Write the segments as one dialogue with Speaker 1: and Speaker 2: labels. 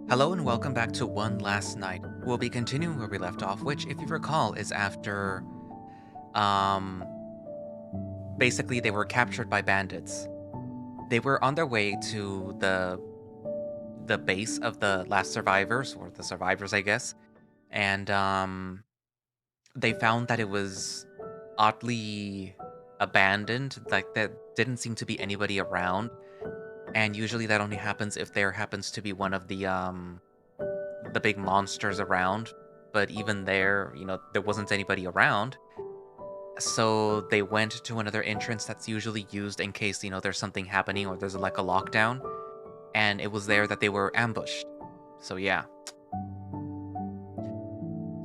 Speaker 1: Hello and welcome back to One Last Night. We'll be continuing where we left off, which, if you recall, is after, um, basically they were captured by bandits. They were on their way to the base of the last survivors, or the survivors, I guess, and, they found that it was oddly abandoned, like, there didn't seem to be anybody around, and usually that only happens if there happens to be one of the big monsters around, but even there, there wasn't anybody around. So they went to another entrance that's usually used in case, there's something happening or there's like a lockdown. And it was there that they were ambushed. So yeah.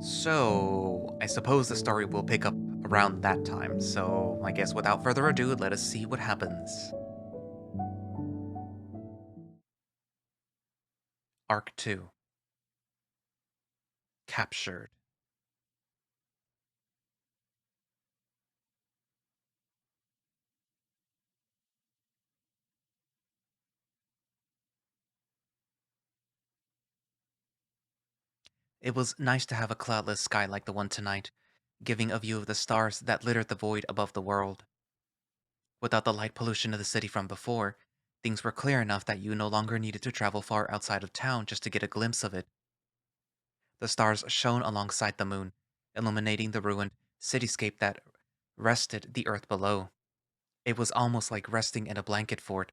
Speaker 1: So I suppose the story will pick up around that time. So I guess without further ado, let us see what happens. Arc 2. Captured. It was nice to have a cloudless sky like the one tonight, giving a view of the stars that littered the void above the world. Without the light pollution of the city from before, things were clear enough that you no longer needed to travel far outside of town just to get a glimpse of it. The stars shone alongside the moon, illuminating the ruined cityscape that rested the earth below. It was almost like resting in a blanket fort,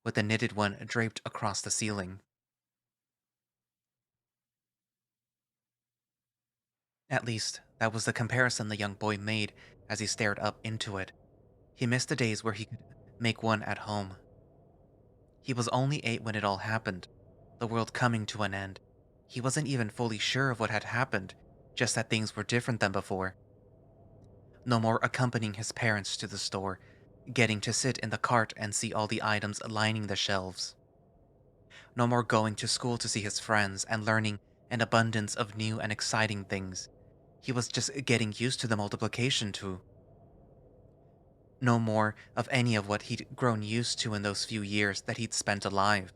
Speaker 1: with a knitted one draped across the ceiling. At least, that was the comparison the young boy made as he stared up into it. He missed the days where he could make one at home. He was only 8 when it all happened, the world coming to an end. He wasn't even fully sure of what had happened, just that things were different than before. No more accompanying his parents to the store, getting to sit in the cart and see all the items lining the shelves. No more going to school to see his friends and learning an abundance of new and exciting things. He was just getting used to the multiplication too. No more of any of what he'd grown used to in those few years that he'd spent alive.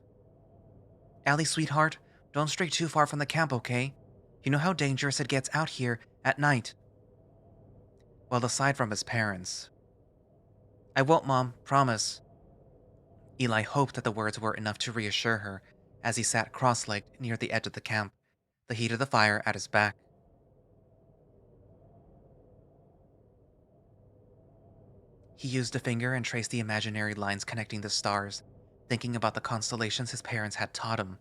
Speaker 1: Allie, sweetheart, don't stray too far from the camp, okay? You know how dangerous it gets out here at night. Well, aside from his parents. I won't, Mom, promise. Eli hoped that the words were enough to reassure her as he sat cross-legged near the edge of the camp, the heat of the fire at his back. He used a finger and traced the imaginary lines connecting the stars, thinking about the constellations his parents had taught him.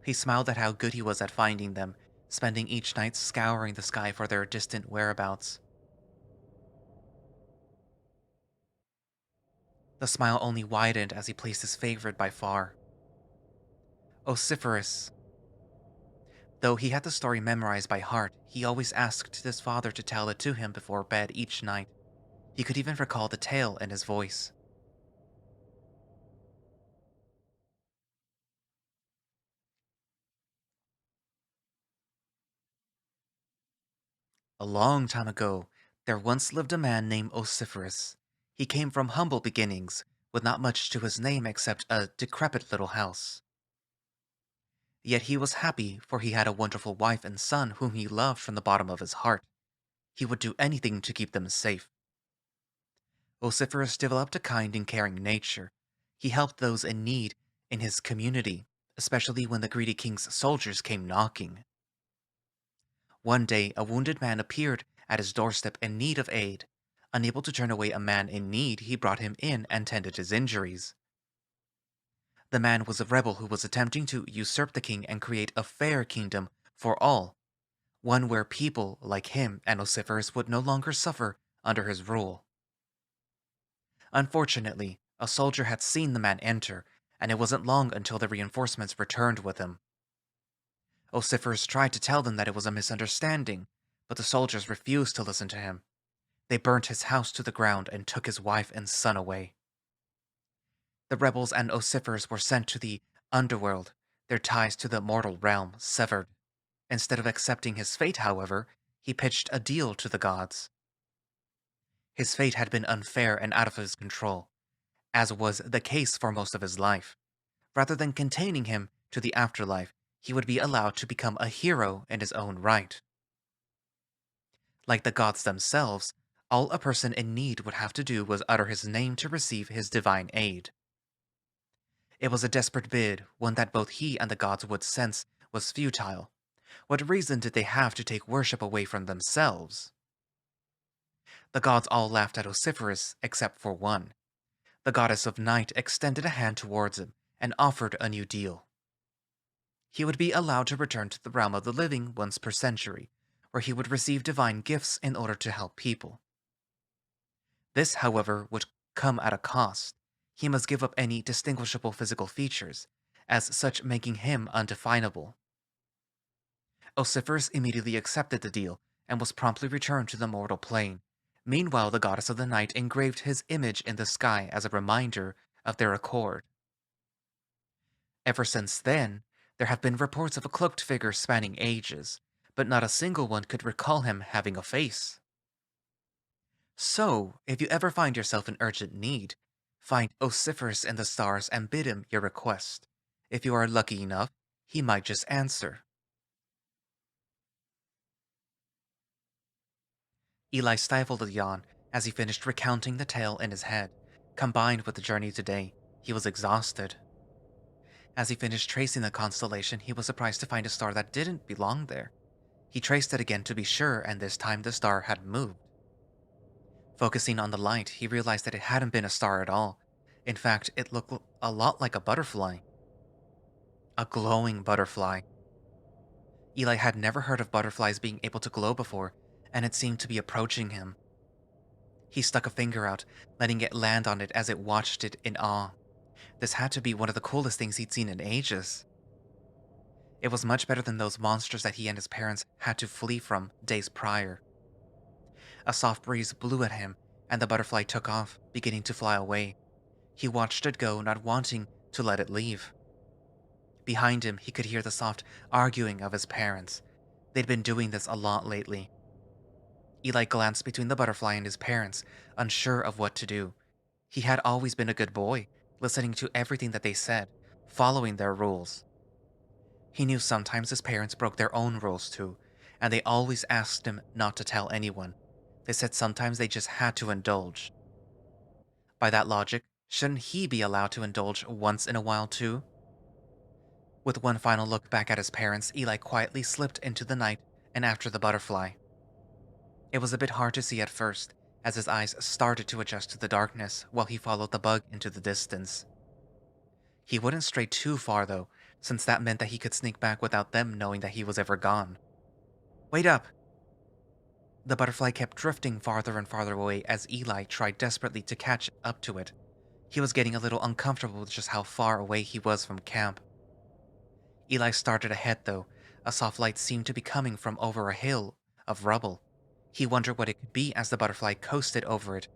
Speaker 1: He smiled at how good he was at finding them, spending each night scouring the sky for their distant whereabouts. The smile only widened as he placed his favorite by far. Osiphirus. Though he had the story memorized by heart, he always asked his father to tell it to him before bed each night. He could even recall the tale in his voice. A long time ago, there once lived a man named Osiphirus. He came from humble beginnings, with not much to his name except a decrepit little house. Yet he was happy, for he had a wonderful wife and son whom he loved from the bottom of his heart. He would do anything to keep them safe. Osiphorus developed a kind and caring nature. He helped those in need in his community, especially when the greedy king's soldiers came knocking. One day, a wounded man appeared at his doorstep in need of aid. Unable to turn away a man in need, he brought him in and tended his injuries. The man was a rebel who was attempting to usurp the king and create a fair kingdom for all, one where people like him and Osiphorus would no longer suffer under his rule. Unfortunately, a soldier had seen the man enter, and it wasn't long until the reinforcements returned with him. Osiphorus tried to tell them that it was a misunderstanding, but the soldiers refused to listen to him. They burnt his house to the ground and took his wife and son away. The rebels and Osiphorus were sent to the underworld, their ties to the mortal realm severed. Instead of accepting his fate, however, he pitched a deal to the gods. His fate had been unfair and out of his control, as was the case for most of his life. Rather than containing him to the afterlife, he would be allowed to become a hero in his own right. Like the gods themselves, all a person in need would have to do was utter his name to receive his divine aid. It was a desperate bid, one that both he and the gods would sense was futile. What reason did they have to take worship away from themselves? The gods all laughed at Osiphirus except for one. The goddess of night extended a hand towards him and offered a new deal. He would be allowed to return to the realm of the living once per century, where he would receive divine gifts in order to help people. This, however, would come at a cost. He must give up any distinguishable physical features, as such making him undefinable. Osiphirus immediately accepted the deal and was promptly returned to the mortal plane. Meanwhile, the goddess of the night engraved his image in the sky as a reminder of their accord. Ever since then, there have been reports of a cloaked figure spanning ages, but not a single one could recall him having a face. So, if you ever find yourself in urgent need, find Osiphirus in the stars and bid him your request. If you are lucky enough, he might just answer. Eli stifled a yawn as he finished recounting the tale in his head. Combined with the journey today, he was exhausted. As he finished tracing the constellation, he was surprised to find a star that didn't belong there. He traced it again to be sure, and this time the star had moved. Focusing on the light, he realized that it hadn't been a star at all. In fact, it looked a lot like a butterfly. A glowing butterfly. Eli had never heard of butterflies being able to glow before, and it seemed to be approaching him. He stuck a finger out, letting it land on it as it watched it in awe. This had to be one of the coolest things he'd seen in ages. It was much better than those monsters that he and his parents had to flee from days prior. A soft breeze blew at him, and the butterfly took off, beginning to fly away. He watched it go, not wanting to let it leave. Behind him, he could hear the soft arguing of his parents. They'd been doing this a lot lately. Eli glanced between the butterfly and his parents, unsure of what to do. He had always been a good boy, listening to everything that they said, following their rules. He knew sometimes his parents broke their own rules too, and they always asked him not to tell anyone. They said sometimes they just had to indulge. By that logic, shouldn't he be allowed to indulge once in a while too? With one final look back at his parents, Eli quietly slipped into the night and after the butterfly. It was a bit hard to see at first, as his eyes started to adjust to the darkness while he followed the bug into the distance. He wouldn't stray too far though, since that meant that he could sneak back without them knowing that he was ever gone. Wait up! The butterfly kept drifting farther and farther away as Eli tried desperately to catch up to it. He was getting a little uncomfortable with just how far away he was from camp. Eli started ahead though. A soft light seemed to be coming from over a hill of rubble. He wondered what it could be as the butterfly coasted over it,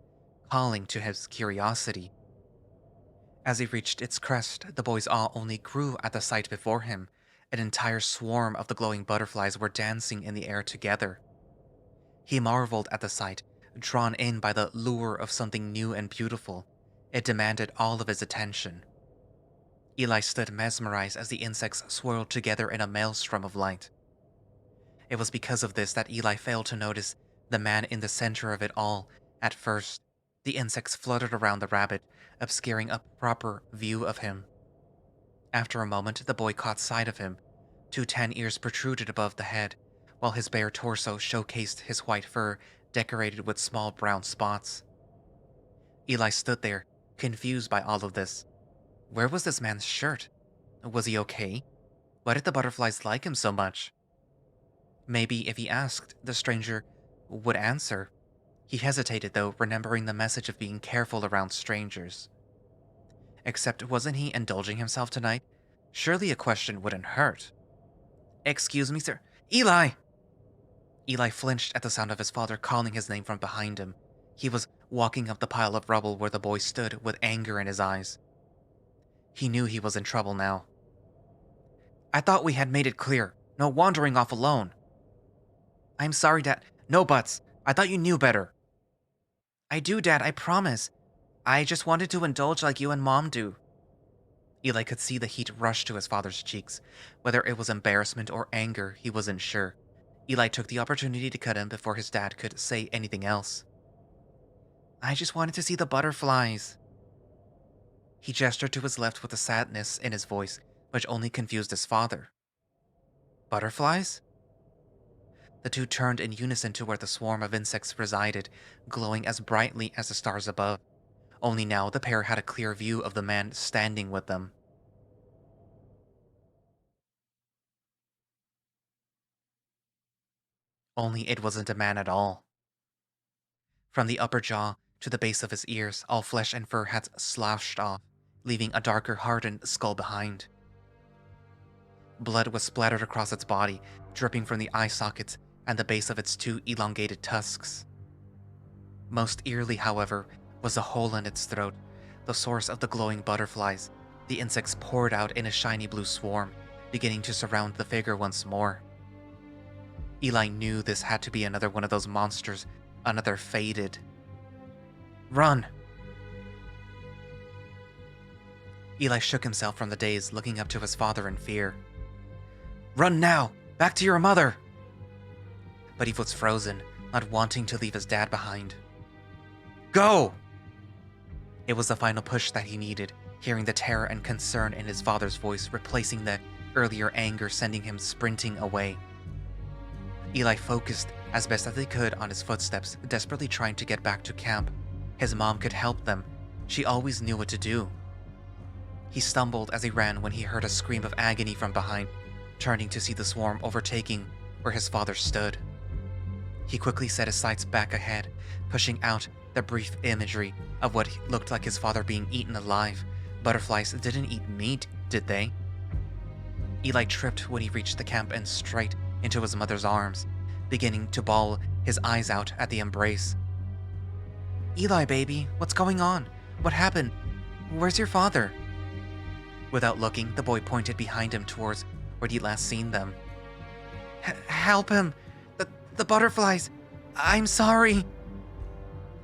Speaker 1: calling to his curiosity. As he reached its crest, the boy's awe only grew at the sight before him. An entire swarm of the glowing butterflies were dancing in the air together. He marveled at the sight, drawn in by the lure of something new and beautiful. It demanded all of his attention. Eli stood mesmerized as the insects swirled together in a maelstrom of light. It was because of this that Eli failed to notice the man in the center of it all. At first, the insects fluttered around the rabbit, obscuring a proper view of him. After a moment, the boy caught sight of him. 2 tan ears protruded above the head, while his bare torso showcased his white fur decorated with small brown spots. Eli stood there, confused by all of this. Where was this man's shirt? Was he okay? Why did the butterflies like him so much? Maybe if he asked, the stranger would answer. He hesitated though, remembering the message of being careful around strangers. Except wasn't he indulging himself tonight? Surely a question wouldn't hurt. Excuse me, sir. Eli! Eli flinched at the sound of his father calling his name from behind him. He was walking up the pile of rubble where the boy stood with anger in his eyes. He knew he was in trouble now. I thought we had made it clear. No wandering off alone. I'm sorry, Dad. No buts. I thought you knew better. I do, Dad, I promise. I just wanted to indulge like you and Mom do. Eli could see the heat rush to his father's cheeks. Whether it was embarrassment or anger, he wasn't sure. Eli took the opportunity to cut him before his dad could say anything else. I just wanted to see the butterflies. He gestured to his left with a sadness in his voice, which only confused his father. Butterflies? The two turned in unison to where the swarm of insects resided, glowing as brightly as the stars above. Only now the pair had a clear view of the man standing with them. Only it wasn't a man at all. From the upper jaw to the base of his ears, all flesh and fur had slashed off, leaving a darker, hardened skull behind. Blood was splattered across its body, dripping from the eye sockets and the base of its two elongated tusks. Most eerily, however, was a hole in its throat, the source of the glowing butterflies. The insects poured out in a shiny blue swarm, beginning to surround the figure once more. Eli knew this had to be another one of those monsters, another fated. Run! Eli shook himself from the daze, looking up to his father in fear. Run now! Back to your mother! But he was frozen, not wanting to leave his dad behind. Go! It was the final push that he needed, hearing the terror and concern in his father's voice, replacing the earlier anger, sending him sprinting away. Eli focused as best as he could on his footsteps, desperately trying to get back to camp. His mom could help them. She always knew what to do. He stumbled as he ran when he heard a scream of agony from behind, turning to see the swarm overtaking where his father stood. He quickly set his sights back ahead, pushing out the brief imagery of what looked like his father being eaten alive. Butterflies didn't eat meat, did they? Eli tripped when he reached the camp and straight into his mother's arms, beginning to bawl his eyes out at the embrace. Eli, baby, what's going on? What happened? Where's your father? Without looking, the boy pointed behind him towards where he'd last seen them. Help him! The butterflies! I'm sorry!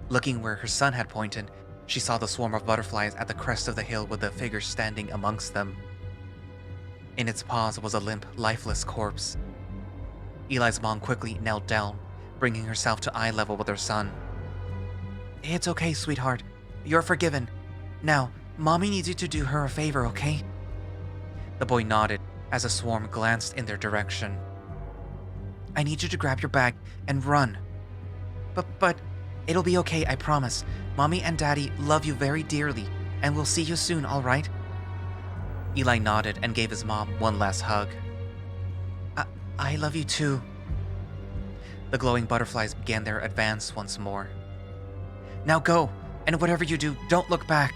Speaker 1: Looking where her son had pointed, she saw the swarm of butterflies at the crest of the hill with the figure standing amongst them. In its paws was a limp, lifeless corpse. Eli's mom quickly knelt down, bringing herself to eye level with her son. It's okay, sweetheart. You're forgiven. Now, Mommy needs you to do her a favor, okay? The boy nodded as a swarm glanced in their direction. I need you to grab your bag and run. But, it'll be okay, I promise. Mommy and Daddy love you very dearly, and we'll see you soon, all right? Eli nodded and gave his mom one last hug. I love you too. The glowing butterflies began their advance once more. Now go, and whatever you do, don't look back.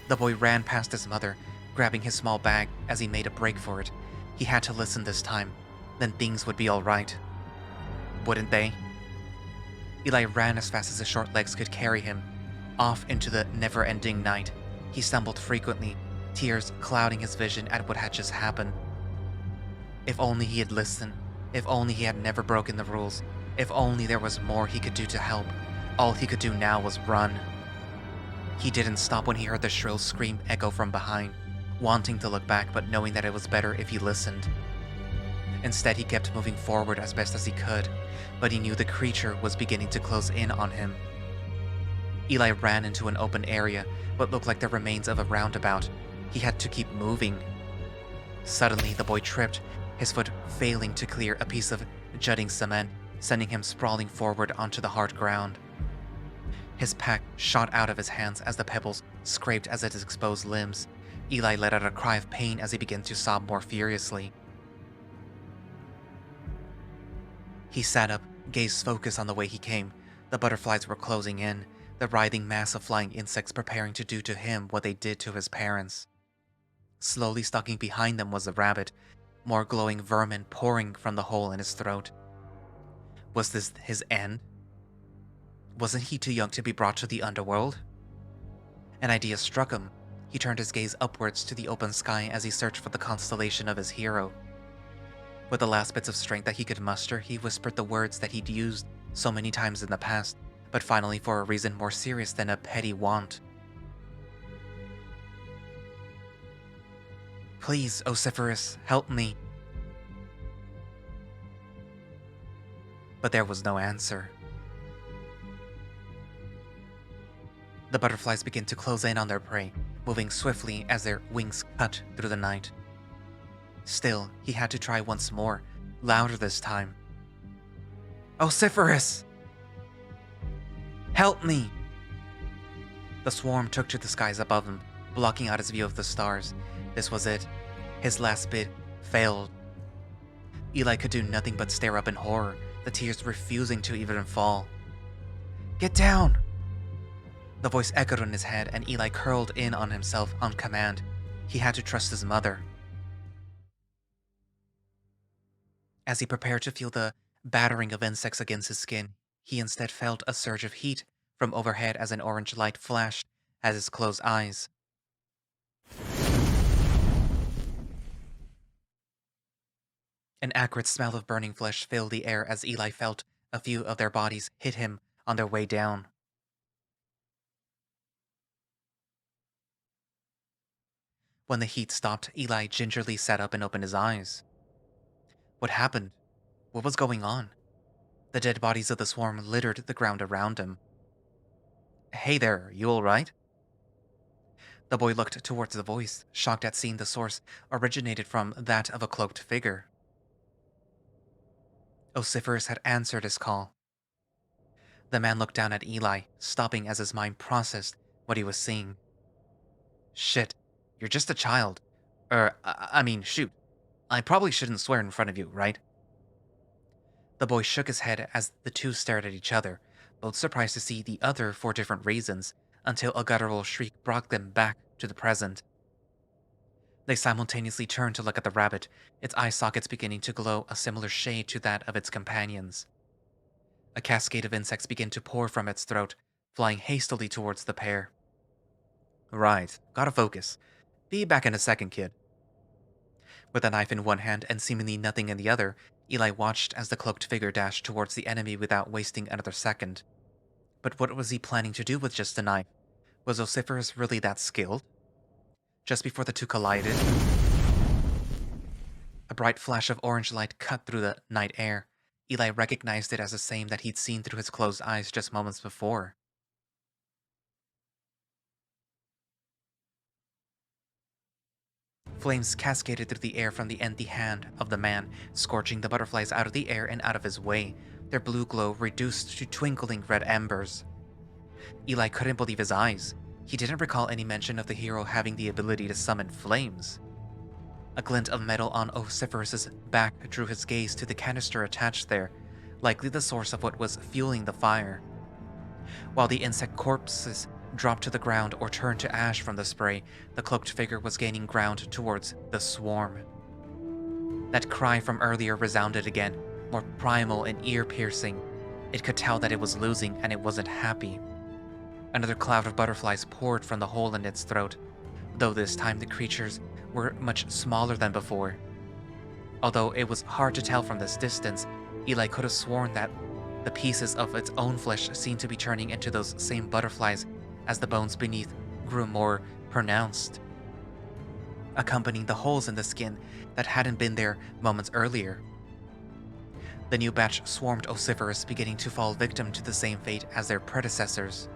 Speaker 1: The boy ran past his mother, grabbing his small bag as he made a break for it. He had to listen this time, then things would be all right. Wouldn't they? Eli ran as fast as his short legs could carry him, off into the never-ending night. He stumbled frequently, tears clouding his vision at what had just happened. If only he had listened. If only he had never broken the rules. If only there was more he could do to help. All he could do now was run. He didn't stop when he heard the shrill scream echo from behind, wanting to look back but knowing that it was better if he listened. Instead, he kept moving forward as best as he could, but he knew the creature was beginning to close in on him. Eli ran into an open area, what looked like the remains of a roundabout. He had to keep moving. Suddenly, the boy tripped, his foot failing to clear a piece of jutting cement, sending him sprawling forward onto the hard ground. His pack shot out of his hands as the pebbles scraped at his exposed limbs. Eli let out a cry of pain as he began to sob more furiously. He sat up, gaze focused on the way he came. The butterflies were closing in, the writhing mass of flying insects preparing to do to him what they did to his parents. Slowly stalking behind them was a rabbit, more glowing vermin pouring from the hole in his throat. Was this his end? Wasn't he too young to be brought to the underworld? An idea struck him. He turned his gaze upwards to the open sky as he searched for the constellation of his hero. With the last bits of strength that he could muster, he whispered the words that he'd used so many times in the past, but finally for a reason more serious than a petty want. Please, Osiphirus, help me. But there was no answer. The butterflies begin to close in on their prey, moving swiftly as their wings cut through the night. Still, he had to try once more, louder this time. Osiphirus! Help me! The swarm took to the skies above him, blocking out his view of the stars. This was it. His last bid failed. Eli could do nothing but stare up in horror, the tears refusing to even fall. Get down! The voice echoed in his head, and Eli curled in on himself on command. He had to trust his mother. As he prepared to feel the battering of insects against his skin, he instead felt a surge of heat from overhead as an orange light flashed at his closed eyes. An acrid smell of burning flesh filled the air as Eli felt a few of their bodies hit him on their way down. When the heat stopped, Eli gingerly sat up and opened his eyes. What happened? What was going on? The dead bodies of the swarm littered the ground around him. Hey there, you alright? The boy looked towards the voice, shocked at seeing the source originated from that of a cloaked figure. Osiphirus had answered his call. The man looked down at Eli, stopping as his mind processed what he was seeing. Shit, you're just a child. Shoot. I probably shouldn't swear in front of you, right? The boy shook his head as the two stared at each other, both surprised to see the other for different reasons, until a guttural shriek brought them back to the present. They simultaneously turned to look at the rabbit, its eye sockets beginning to glow a similar shade to that of its companions. A cascade of insects began to pour from its throat, flying hastily towards the pair. Right, gotta focus. Be back in a second, kid. With a knife in one hand and seemingly nothing in the other, Eli watched as the cloaked figure dashed towards the enemy without wasting another second. But what was he planning to do with just a knife? Was Osiphirus really that skilled? Just before the two collided, a bright flash of orange light cut through the night air. Eli recognized it as the same that he'd seen through his closed eyes just moments before. Flames cascaded through the air from the empty hand of the man, scorching the butterflies out of the air and out of his way, their blue glow reduced to twinkling red embers. Eli couldn't believe his eyes. He didn't recall any mention of the hero having the ability to summon flames. A glint of metal on Osiphirus's back drew his gaze to the canister attached there, likely the source of what was fueling the fire. While the insect corpses dropped to the ground or turned to ash from the spray, the cloaked figure was gaining ground towards the swarm. That cry from earlier resounded again, more primal and ear-piercing. It could tell that it was losing, and it wasn't happy. Another cloud of butterflies poured from the hole in its throat, though this time the creatures were much smaller than before. Although it was hard to tell from this distance, Eli could have sworn that the pieces of its own flesh seemed to be turning into those same butterflies as the bones beneath grew more pronounced, accompanying the holes in the skin that hadn't been there moments earlier. The new batch swarmed Osiphirus, beginning to fall victim to the same fate as their predecessors.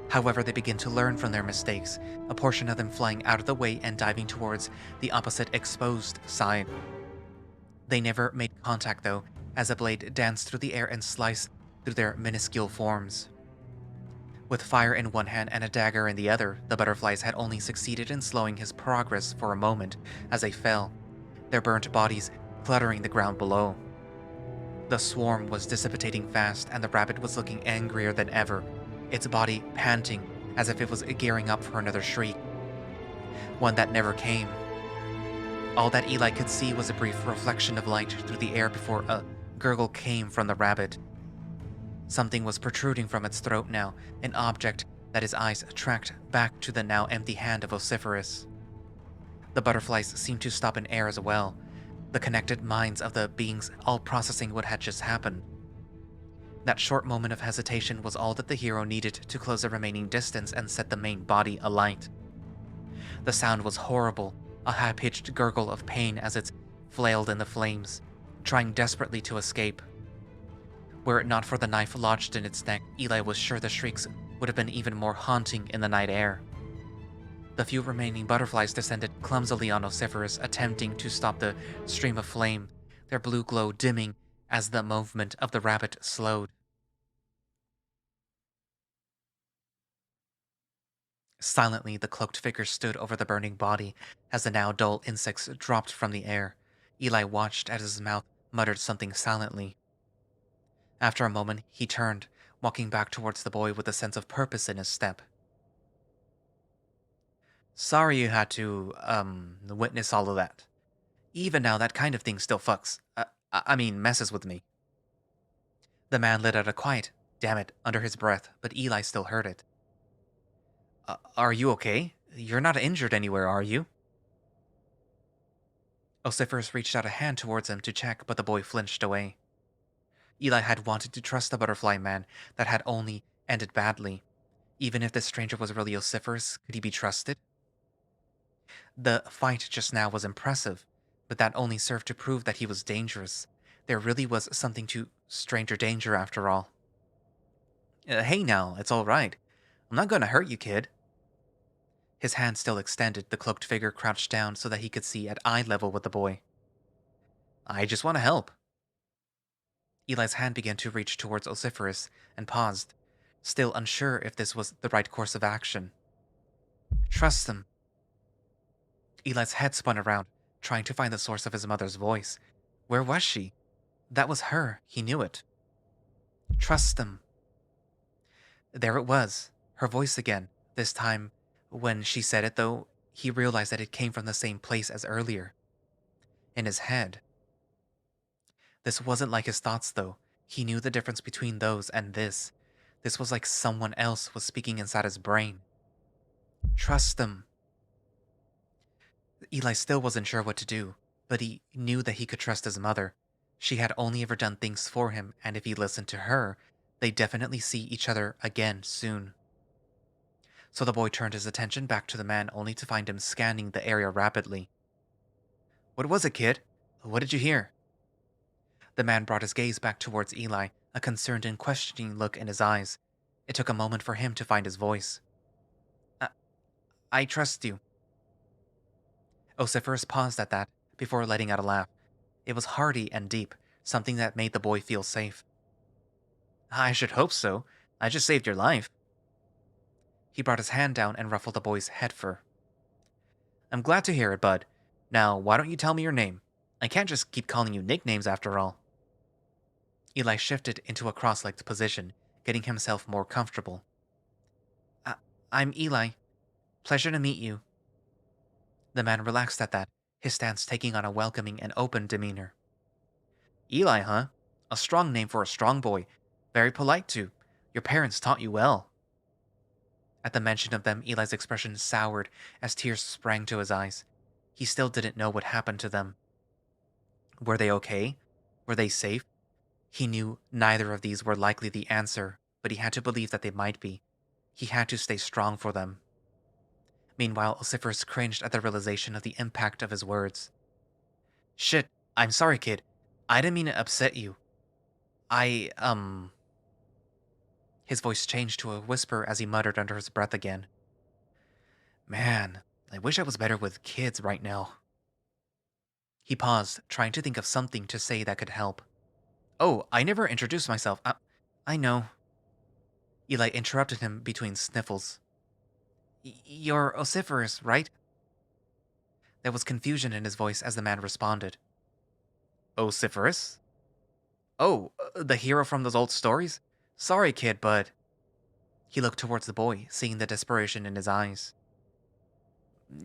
Speaker 1: However, they began to learn from their mistakes, a portion of them flying out of the way and diving towards the opposite exposed side. They never made contact though, as a blade danced through the air and sliced through their minuscule forms. With fire in one hand and a dagger in the other, the butterflies had only succeeded in slowing his progress for a moment as they fell, their burnt bodies cluttering the ground below. The swarm was dissipating fast, and the rabbit was looking angrier than ever, its body panting as if it was gearing up for another shriek. One that never came. All that Eli could see was a brief reflection of light through the air before a gurgle came from the rabbit. Something was protruding from its throat now, an object that his eyes tracked back to the now empty hand of Osiphirus. The butterflies seemed to stop in air as well, the connected minds of the beings all processing what had just happened. That short moment of hesitation was all that the hero needed to close the remaining distance and set the main body alight. The sound was horrible, a high-pitched gurgle of pain as it flailed in the flames, trying desperately to escape. Were it not for the knife lodged in its neck, Eli was sure the shrieks would have been even more haunting in the night air. The few remaining butterflies descended clumsily on Osiphirus, attempting to stop the stream of flame, their blue glow dimming as the movement of the rabbit slowed. Silently, the cloaked figure stood over the burning body as the now dull insects dropped from the air. Eli watched as his mouth muttered something silently. After a moment, he turned, walking back towards the boy with a sense of purpose in his step. Sorry you had to, witness all of that. Even now, that kind of thing still fucks. Messes with me. The man let out a quiet, damn it, under his breath, but Eli still heard it. Are you okay? You're not injured anywhere, are you? Osiphirus reached out a hand towards him to check, but the boy flinched away. Eli had wanted to trust the butterfly man that had only ended badly. Even if this stranger was really Osiphirus, could he be trusted? The fight just now was impressive, but that only served to prove that he was dangerous. There really was something to stranger danger after all. Hey now, it's all right. I'm not going to hurt you, kid. His hand still extended, the cloaked figure crouched down so that he could see at eye level with the boy. I just want to help. Eli's hand began to reach towards Osiphirus and paused, still unsure if this was the right course of action. Trust them. Eli's head spun around, trying to find the source of his mother's voice. Where was she? That was her, he knew it. Trust them. There it was, her voice again. This time, when she said it, though, he realized that it came from the same place as earlier. In his head. This wasn't like his thoughts, though. He knew the difference between those and this. This was like someone else was speaking inside his brain. Trust them. Eli still wasn't sure what to do, but he knew that he could trust his mother. She had only ever done things for him, and if he listened to her, they'd definitely see each other again soon. So the boy turned his attention back to the man only to find him scanning the area rapidly. What was it, kid? What did you hear? The man brought his gaze back towards Eli, a concerned and questioning look in his eyes. It took a moment for him to find his voice. I trust you. Osiphirus paused at that, before letting out a laugh. It was hearty and deep, something that made the boy feel safe. I should hope so. I just saved your life. He brought his hand down and ruffled the boy's head fur. I'm glad to hear it, bud. Now, why don't you tell me your name? I can't just keep calling you nicknames after all. Eli shifted into a cross-legged position, getting himself more comfortable. I'm Eli. Pleasure to meet you. The man relaxed at that, his stance taking on a welcoming and open demeanor. Eli, huh? A strong name for a strong boy. Very polite, too. Your parents taught you well. At the mention of them, Eli's expression soured as tears sprang to his eyes. He still didn't know what happened to them. Were they okay? Were they safe? He knew neither of these were likely the answer, but he had to believe that they might be. He had to stay strong for them. Meanwhile, Osiphirus cringed at the realization of the impact of his words. Shit, I'm sorry, kid. I didn't mean to upset you. His voice changed to a whisper as he muttered under his breath again. Man, I wish I was better with kids right now. He paused, trying to think of something to say that could help. Oh, I never introduced myself. I know. Eli interrupted him between sniffles. You're Osiphirus, right? There was confusion in his voice as the man responded. Osiphirus? Oh, the hero from those old stories? Sorry, kid, but... He looked towards the boy, seeing the desperation in his eyes.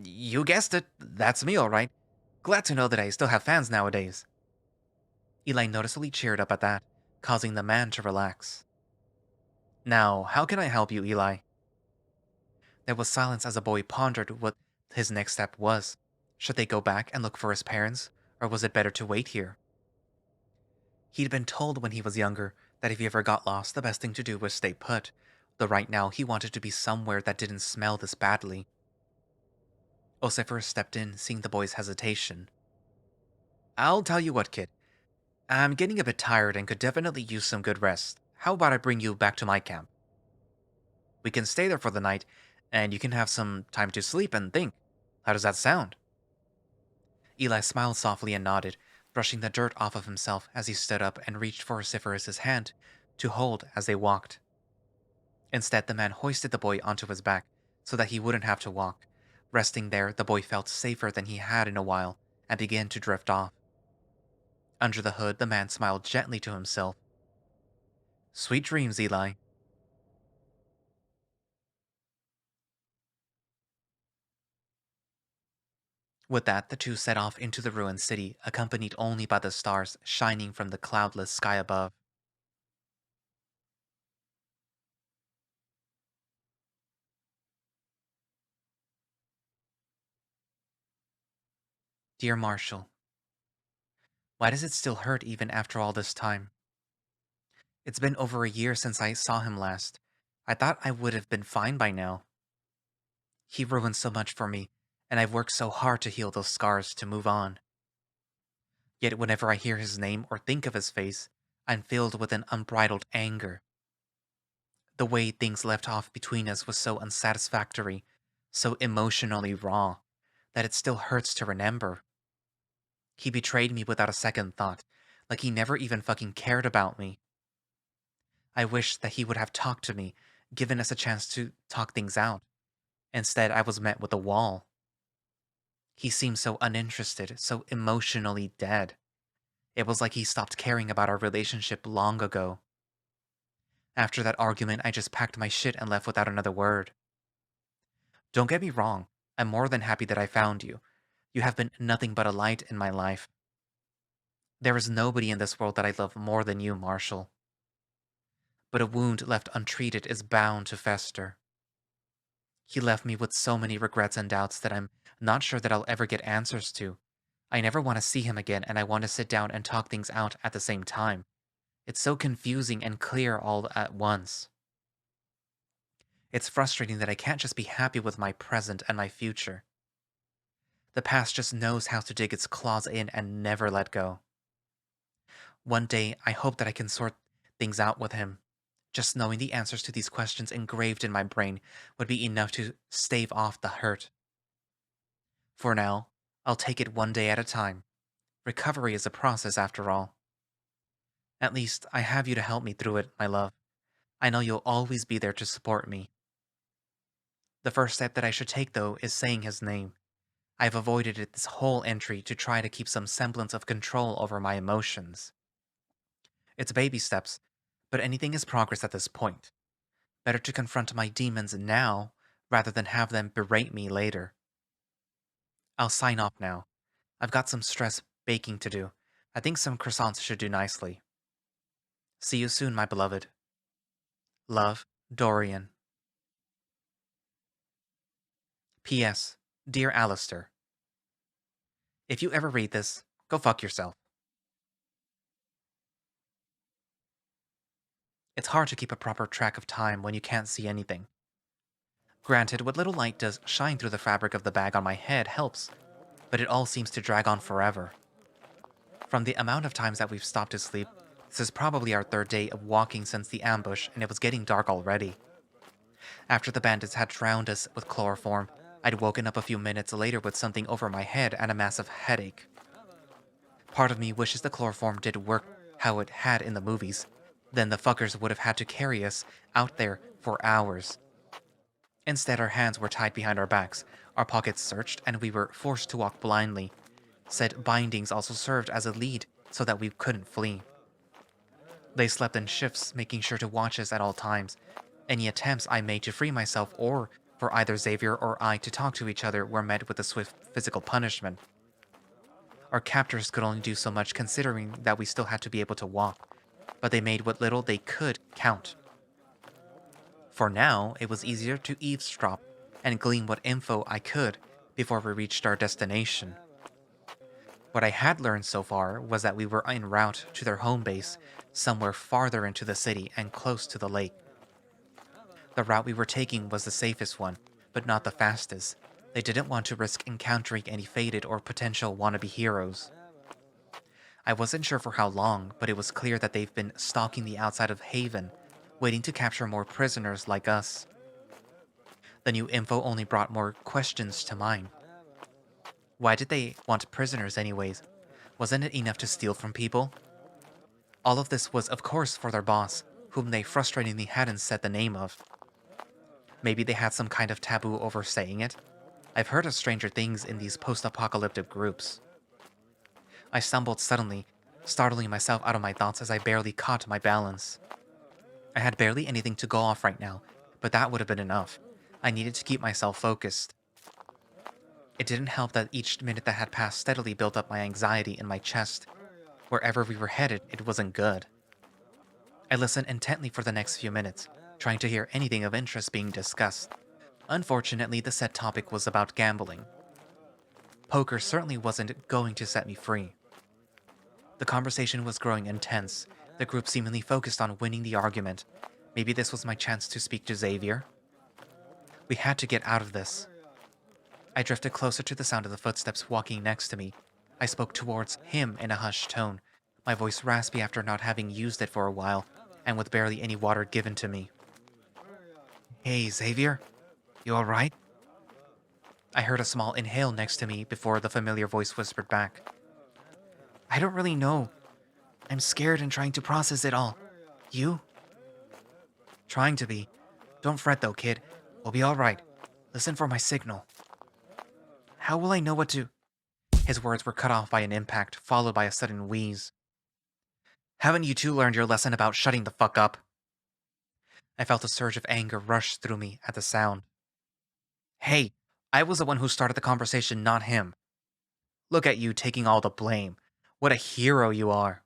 Speaker 1: You guessed it. That's me, all right. Glad to know that I still have fans nowadays. Eli noticeably cheered up at that, causing the man to relax. Now, how can I help you, Eli? There was silence as the boy pondered what his next step was. Should they go back and look for his parents, or was it better to wait here? He'd been told when he was younger that if he ever got lost, the best thing to do was stay put, though right now he wanted to be somewhere that didn't smell this badly. Osiphirus stepped in, seeing the boy's hesitation. I'll tell you what, kid. I'm getting a bit tired and could definitely use some good rest. How about I bring you back to my camp? We can stay there for the night, and you can have some time to sleep and think. How does that sound? Eli smiled softly and nodded, brushing the dirt off of himself as he stood up and reached for Osiphirus's hand to hold as they walked. Instead, the man hoisted the boy onto his back so that he wouldn't have to walk. Resting there, the boy felt safer than he had in a while and began to drift off. Under the hood, the man smiled gently to himself. Sweet dreams, Eli. With that, the two set off into the ruined city, accompanied only by the stars shining from the cloudless sky above. Dear Marshall, why does it still hurt even after all this time? It's been over a year since I saw him last. I thought I would have been fine by now. He ruined so much for me, and I've worked so hard to heal those scars to move on. Yet whenever I hear his name or think of his face, I'm filled with an unbridled anger. The way things left off between us was so unsatisfactory, so emotionally raw, that it still hurts to remember. He betrayed me without a second thought, like he never even fucking cared about me. I wish that he would have talked to me, given us a chance to talk things out. Instead, I was met with a wall. He seemed so uninterested, so emotionally dead. It was like he stopped caring about our relationship long ago. After that argument, I just packed my shit and left without another word. Don't get me wrong, I'm more than happy that I found you. You have been nothing but a light in my life. There is nobody in this world that I love more than you, Marshall. But a wound left untreated is bound to fester. He left me with so many regrets and doubts that I'm not sure that I'll ever get answers to. I never want to see him again, and I want to sit down and talk things out at the same time. It's so confusing and clear all at once. It's frustrating that I can't just be happy with my present and my future. The past just knows how to dig its claws in and never let go. One day, I hope that I can sort things out with him. Just knowing the answers to these questions engraved in my brain would be enough to stave off the hurt. For now, I'll take it one day at a time. Recovery is a process after all. At least, I have you to help me through it, my love. I know you'll always be there to support me. The first step that I should take, though, is saying his name. I've avoided it this whole entry to try to keep some semblance of control over my emotions. It's baby steps, but anything is progress at this point. Better to confront my demons now, rather than have them berate me later. I'll sign off now. I've got some stress baking to do. I think some croissants should do nicely. See you soon, my beloved. Love, Dorian. P.S. Dear Alistar, if you ever read this, go fuck yourself. It's hard to keep a proper track of time when you can't see anything. Granted, what little light does shine through the fabric of the bag on my head helps, but it all seems to drag on forever. From the amount of times that we've stopped to sleep, this is probably our third day of walking since the ambush, and it was getting dark already. After the bandits had drowned us with chloroform, I'd woken up a few minutes later with something over my head and a massive headache. Part of me wishes the chloroform did work how it had in the movies. Then the fuckers would have had to carry us out there for hours. Instead, our hands were tied behind our backs, our pockets searched, and we were forced to walk blindly. Said bindings also served as a lead so that we couldn't flee. They slept in shifts, making sure to watch us at all times. Any attempts I made to free myself or for either Xavier or I to talk to each other were met with a swift physical punishment. Our captors could only do so much considering that we still had to be able to walk, but they made what little they could count. For now, it was easier to eavesdrop and glean what info I could before we reached our destination. What I had learned so far was that we were en route to their home base, somewhere farther into the city and close to the lake. The route we were taking was the safest one, but not the fastest. They didn't want to risk encountering any fated or potential wannabe heroes. I wasn't sure for how long, but it was clear that they've been stalking the outside of Haven, waiting to capture more prisoners like us. The new info only brought more questions to mind. Why did they want prisoners anyways? Wasn't it enough to steal from people? All of this was of course for their boss, whom they frustratingly hadn't said the name of. Maybe they had some kind of taboo over saying it? I've heard of stranger things in these post-apocalyptic groups. I stumbled suddenly, startling myself out of my thoughts as I barely caught my balance. I had barely anything to go off right now, but that would have been enough. I needed to keep myself focused. It didn't help that each minute that had passed steadily built up my anxiety in my chest. Wherever we were headed, it wasn't good. I listened intently for the next few minutes, trying to hear anything of interest being discussed. Unfortunately, the said topic was about gambling. Poker certainly wasn't going to set me free. The conversation was growing intense, the group seemingly focused on winning the argument. Maybe this was my chance to speak to Xavier? We had to get out of this. I drifted closer to the sound of the footsteps walking next to me. I spoke towards him in a hushed tone, my voice raspy after not having used it for a while, and with barely any water given to me. Hey, Xavier? You alright? I heard a small inhale next to me before the familiar voice whispered back. I don't really know. I'm scared and trying to process it all. You? Trying to be. Don't fret though, kid. We'll be alright. Listen for my signal. How will I know what to... His words were cut off by an impact, followed by a sudden wheeze. Haven't you two learned your lesson about shutting the fuck up? I felt a surge of anger rush through me at the sound. Hey, I was the one who started the conversation, not him. Look at you taking all the blame. What a hero you are.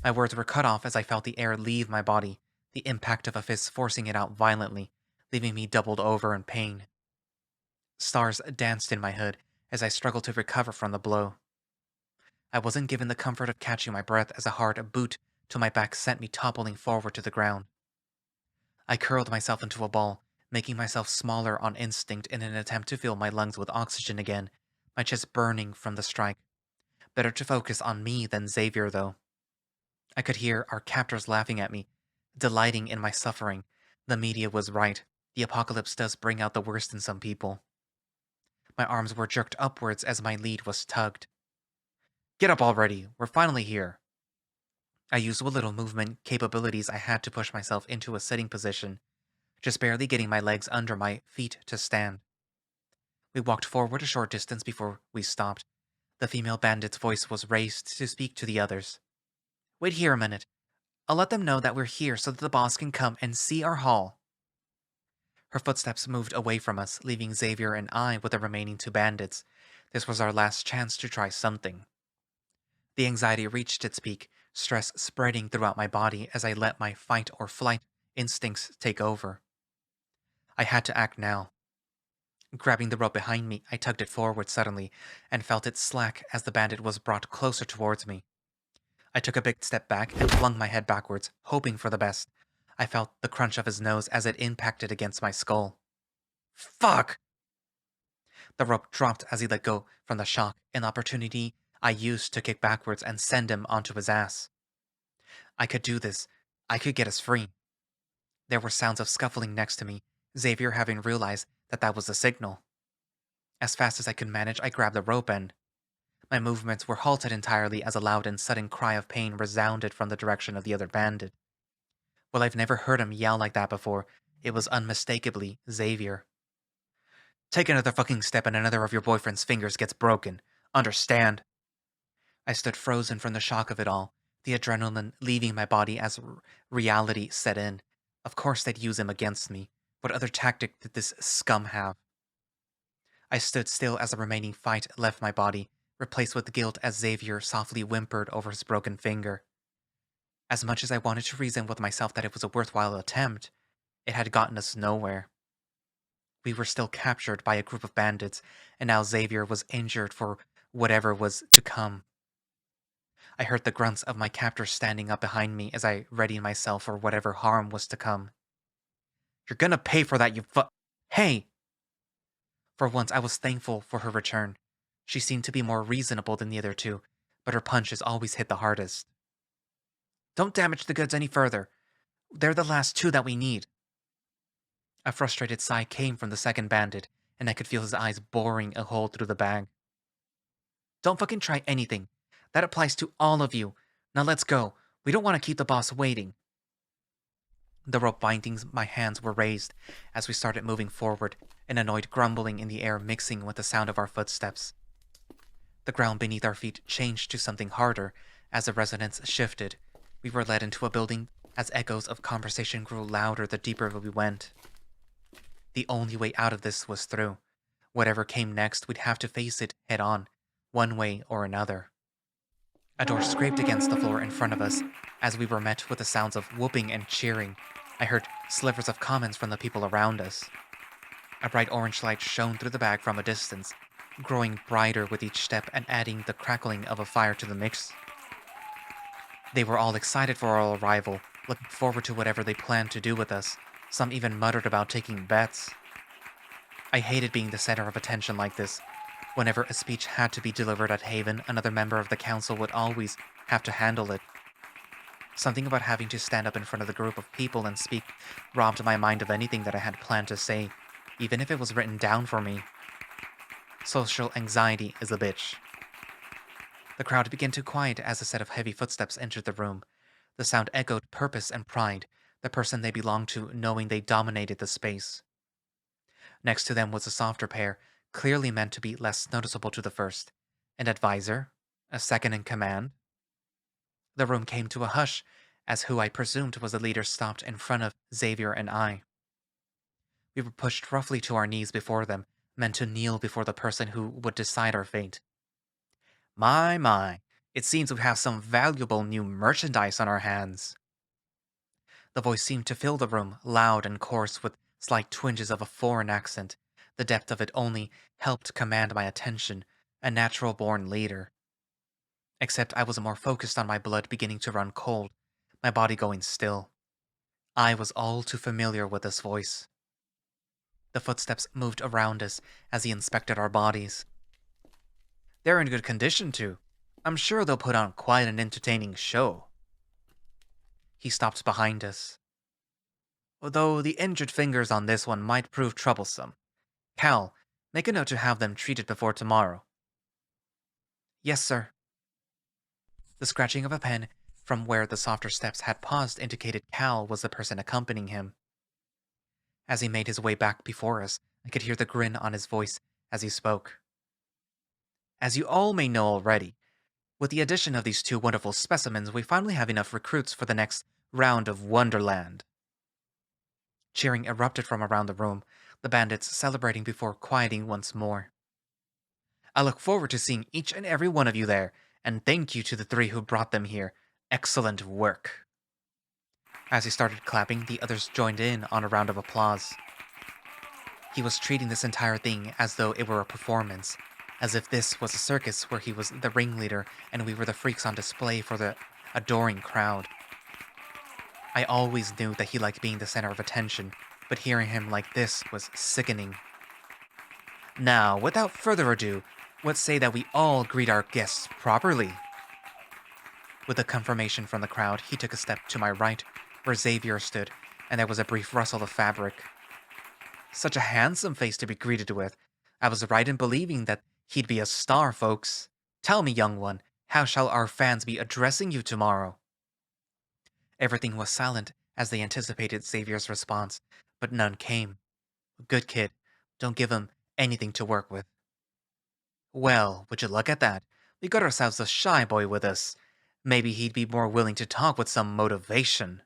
Speaker 1: My words were cut off as I felt the air leave my body, the impact of a fist forcing it out violently, leaving me doubled over in pain. Stars danced in my hood as I struggled to recover from the blow. I wasn't given the comfort of catching my breath as a hard boot to my back sent me toppling forward to the ground. I curled myself into a ball, making myself smaller on instinct in an attempt to fill my lungs with oxygen again, my chest burning from the strike. Better to focus on me than Xavier, though. I could hear our captors laughing at me, delighting in my suffering. The media was right. The apocalypse does bring out the worst in some people. My arms were jerked upwards as my lead was tugged. Get up already. We're finally here. I used what little movement capabilities I had to push myself into a sitting position, just barely getting my legs under my feet to stand. We walked forward a short distance before we stopped. The female bandit's voice was raised to speak to the others. Wait here a minute. I'll let them know that we're here so that the boss can come and see our haul. Her footsteps moved away from us, leaving Xavier and I with the remaining two bandits. This was our last chance to try something. The anxiety reached its peak, stress spreading throughout my body as I let my fight or flight instincts take over. I had to act now. Grabbing the rope behind me, I tugged it forward suddenly and felt it slack as the bandit was brought closer towards me. I took a big step back and flung my head backwards, hoping for the best. I felt the crunch of his nose as it impacted against my skull. Fuck! The rope dropped as he let go from the shock, an opportunity I used to kick backwards and send him onto his ass. I could do this. I could get us free. There were sounds of scuffling next to me, Xavier having realized that that was the signal. As fast as I could manage, I grabbed the rope and... My movements were halted entirely as a loud and sudden cry of pain resounded from the direction of the other bandit. Well, I've never heard him yell like that before. It was unmistakably Xavier. Take another fucking step and another of your boyfriend's fingers gets broken. Understand? I stood frozen from the shock of it all, the adrenaline leaving my body as reality set in. Of course they'd use him against me. What other tactic did this scum have? I stood still as the remaining fight left my body, replaced with guilt as Xavier softly whimpered over his broken finger. As much as I wanted to reason with myself that it was a worthwhile attempt, it had gotten us nowhere. We were still captured by a group of bandits, and now Xavier was injured for whatever was to come. I heard the grunts of my captors standing up behind me as I readied myself for whatever harm was to come. You're gonna pay for that, you Hey! For once, I was thankful for her return. She seemed to be more reasonable than the other two, but her punches always hit the hardest. Don't damage the goods any further. They're the last two that we need. A frustrated sigh came from the second bandit, and I could feel his eyes boring a hole through the bag. Don't fucking try anything. That applies to all of you. Now let's go. We don't want to keep the boss waiting. The rope bindings my hands were raised as we started moving forward, an annoyed grumbling in the air mixing with the sound of our footsteps. The ground beneath our feet changed to something harder as the resonance shifted. We were led into a building as echoes of conversation grew louder the deeper we went. The only way out of this was through. Whatever came next, we'd have to face it head on, one way or another. A door scraped against the floor in front of us as we were met with the sounds of whooping and cheering. I heard slivers of comments from the people around us. A bright orange light shone through the bag from a distance, growing brighter with each step and adding the crackling of a fire to the mix. They were all excited for our arrival, looking forward to whatever they planned to do with us. Some even muttered about taking bets. I hated being the center of attention like this. Whenever a speech had to be delivered at Haven, another member of the council would always have to handle it. Something about having to stand up in front of the group of people and speak robbed my mind of anything that I had planned to say, even if it was written down for me. Social anxiety is a bitch. The crowd began to quiet as a set of heavy footsteps entered the room. The sound echoed purpose and pride, the person they belonged to knowing they dominated the space. Next to them was a softer pair, clearly meant to be less noticeable to the first. An advisor, a second in command. The room came to a hush, as who I presumed was the leader stopped in front of Xavier and I. We were pushed roughly to our knees before them, meant to kneel before the person who would decide our fate. My, it seems we have some valuable new merchandise on our hands. The voice seemed to fill the room, loud and coarse with slight twinges of a foreign accent. The depth of it only helped command my attention, a natural-born leader. Except I was more focused on my blood beginning to run cold, my body going still. I was all too familiar with this voice. The footsteps moved around us as he inspected our bodies. They're in good condition, too. I'm sure they'll put on quite an entertaining show. He stopped behind us. Although the injured fingers on this one might prove troublesome. Cal, make a note to have them treated before tomorrow. Yes, sir. The scratching of a pen from where the softer steps had paused indicated Cal was the person accompanying him. As he made his way back before us, I could hear the grin on his voice as he spoke. As you all may know already, with the addition of these two wonderful specimens, we finally have enough recruits for the next round of Wonderland. Cheering erupted from around the room, the bandits celebrating before quieting once more. I look forward to seeing each and every one of you there, and thank you to the three who brought them here. Excellent work. As he started clapping, the others joined in on a round of applause. He was treating this entire thing as though it were a performance, as if this was a circus where he was the ringleader and we were the freaks on display for the adoring crowd. I always knew that he liked being the center of attention, but hearing him like this was sickening. Now, without further ado, let's say that we all greet our guests properly. With a confirmation from the crowd, he took a step to my right, where Xavier stood, and there was a brief rustle of fabric. Such a handsome face to be greeted with. I was right in believing that he'd be a star, folks. Tell me, young one, how shall our fans be addressing you tomorrow? Everything was silent as they anticipated Xavier's response, but none came. Good kid, don't give him anything to work with. Well, would you look at that? We got ourselves a shy boy with us. Maybe he'd be more willing to talk with some motivation.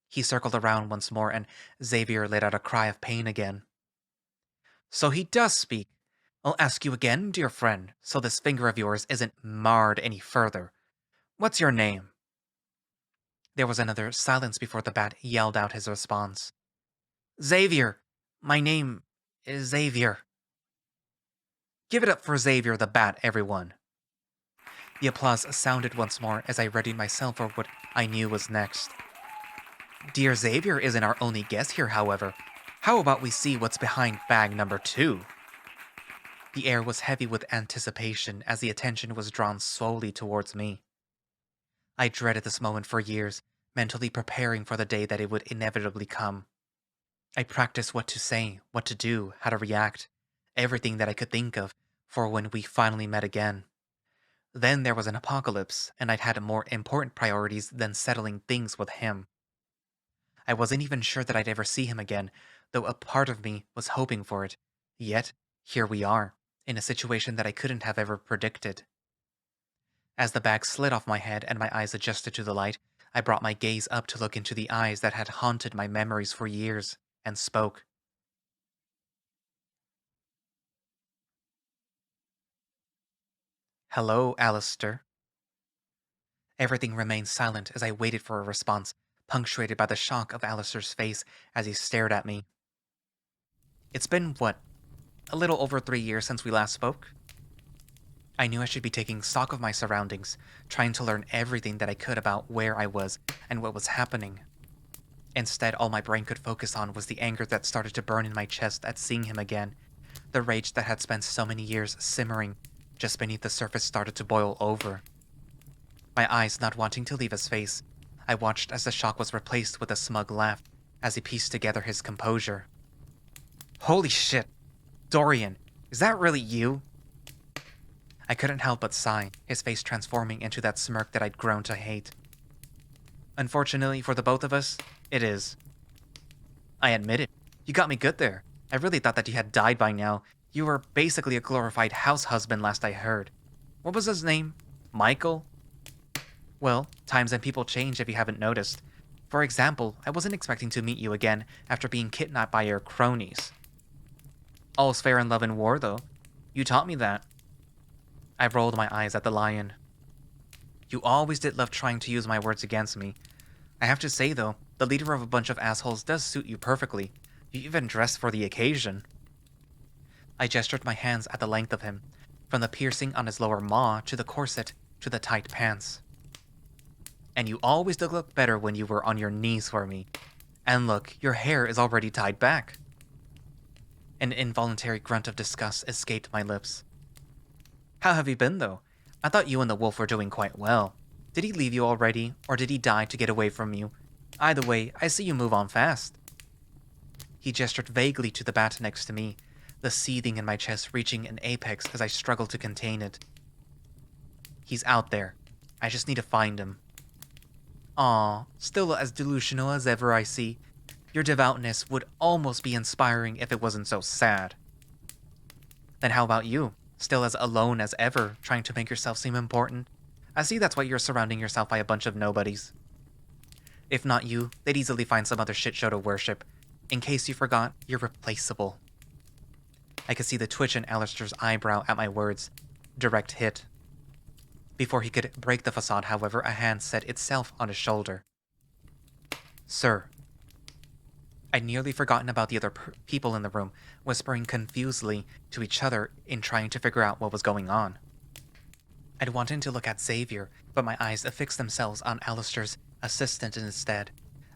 Speaker 1: He circled around once more, and Xavier let out a cry of pain again. So he does speak. I'll ask you again, dear friend, so this finger of yours isn't marred any further. What's your name? There was another silence before the bat yelled out his response. Xavier! My name is Xavier. Give it up for Xavier the Bat, everyone. The applause sounded once more as I readied myself for what I knew was next. Dear Xavier isn't our only guest here, however. How about we see what's behind bag number 2? The air was heavy with anticipation as the attention was drawn slowly towards me. I dreaded this moment for years, mentally preparing for the day that it would inevitably come. I practiced what to say, what to do, how to react, everything that I could think of for when we finally met again. Then there was an apocalypse, and I'd had more important priorities than settling things with him. I wasn't even sure that I'd ever see him again, though a part of me was hoping for it. Yet, here we are, in a situation that I couldn't have ever predicted. As the bag slid off my head and my eyes adjusted to the light, I brought my gaze up to look into the eyes that had haunted my memories for years, and spoke. "Hello, Alistar." Everything remained silent as I waited for a response, punctuated by the shock of Alistar's face as he stared at me. It's been, what, a little over 3 years since we last spoke? I knew I should be taking stock of my surroundings, trying to learn everything that I could about where I was and what was happening. Instead, all my brain could focus on was the anger that started to burn in my chest at seeing him again. The rage that had spent so many years simmering just beneath the surface started to boil over. My eyes not wanting to leave his face, I watched as the shock was replaced with a smug laugh as he pieced together his composure. "Holy shit! Dorian, is that really you?" I couldn't help but sigh, his face transforming into that smirk that I'd grown to hate. "Unfortunately for the both of us, it is." "I admit it. You got me good there. I really thought that you had died by now. You were basically a glorified house husband last I heard. What was his name? Michael?" "Well, times and people change if you haven't noticed. For example, I wasn't expecting to meet you again after being kidnapped by your cronies." "All's fair in love and war, though. You taught me that." I rolled my eyes at the lion. "You always did love trying to use my words against me. I have to say, though, the leader of a bunch of assholes does suit you perfectly. You even dressed for the occasion." I gestured my hands at the length of him, from the piercing on his lower maw to the corset to the tight pants. "And you always did look better when you were on your knees for me. And look, your hair is already tied back." An involuntary grunt of disgust escaped my lips. "How have you been, though? I thought you and the wolf were doing quite well. Did he leave you already, or did he die to get away from you? Either way, I see you move on fast." He gestured vaguely to the bat next to me, the seething in my chest reaching an apex as I struggled to contain it. "He's out there. I just need to find him." "Aw, still as delusional as ever, I see. Your devoutness would almost be inspiring if it wasn't so sad." "Then how about you? Still as alone as ever, trying to make yourself seem important? I see that's why you're surrounding yourself by a bunch of nobodies. If not you, they'd easily find some other shit show to worship. In case you forgot, you're replaceable." I could see the twitch in Alistar's eyebrow at my words. Direct hit. Before he could break the facade, however, a hand set itself on his shoulder. "Sir." I'd nearly forgotten about the other people in the room, whispering confusedly to each other in trying to figure out what was going on. I'd wanted to look at Xavier, but my eyes affixed themselves on Alistar's assistant instead.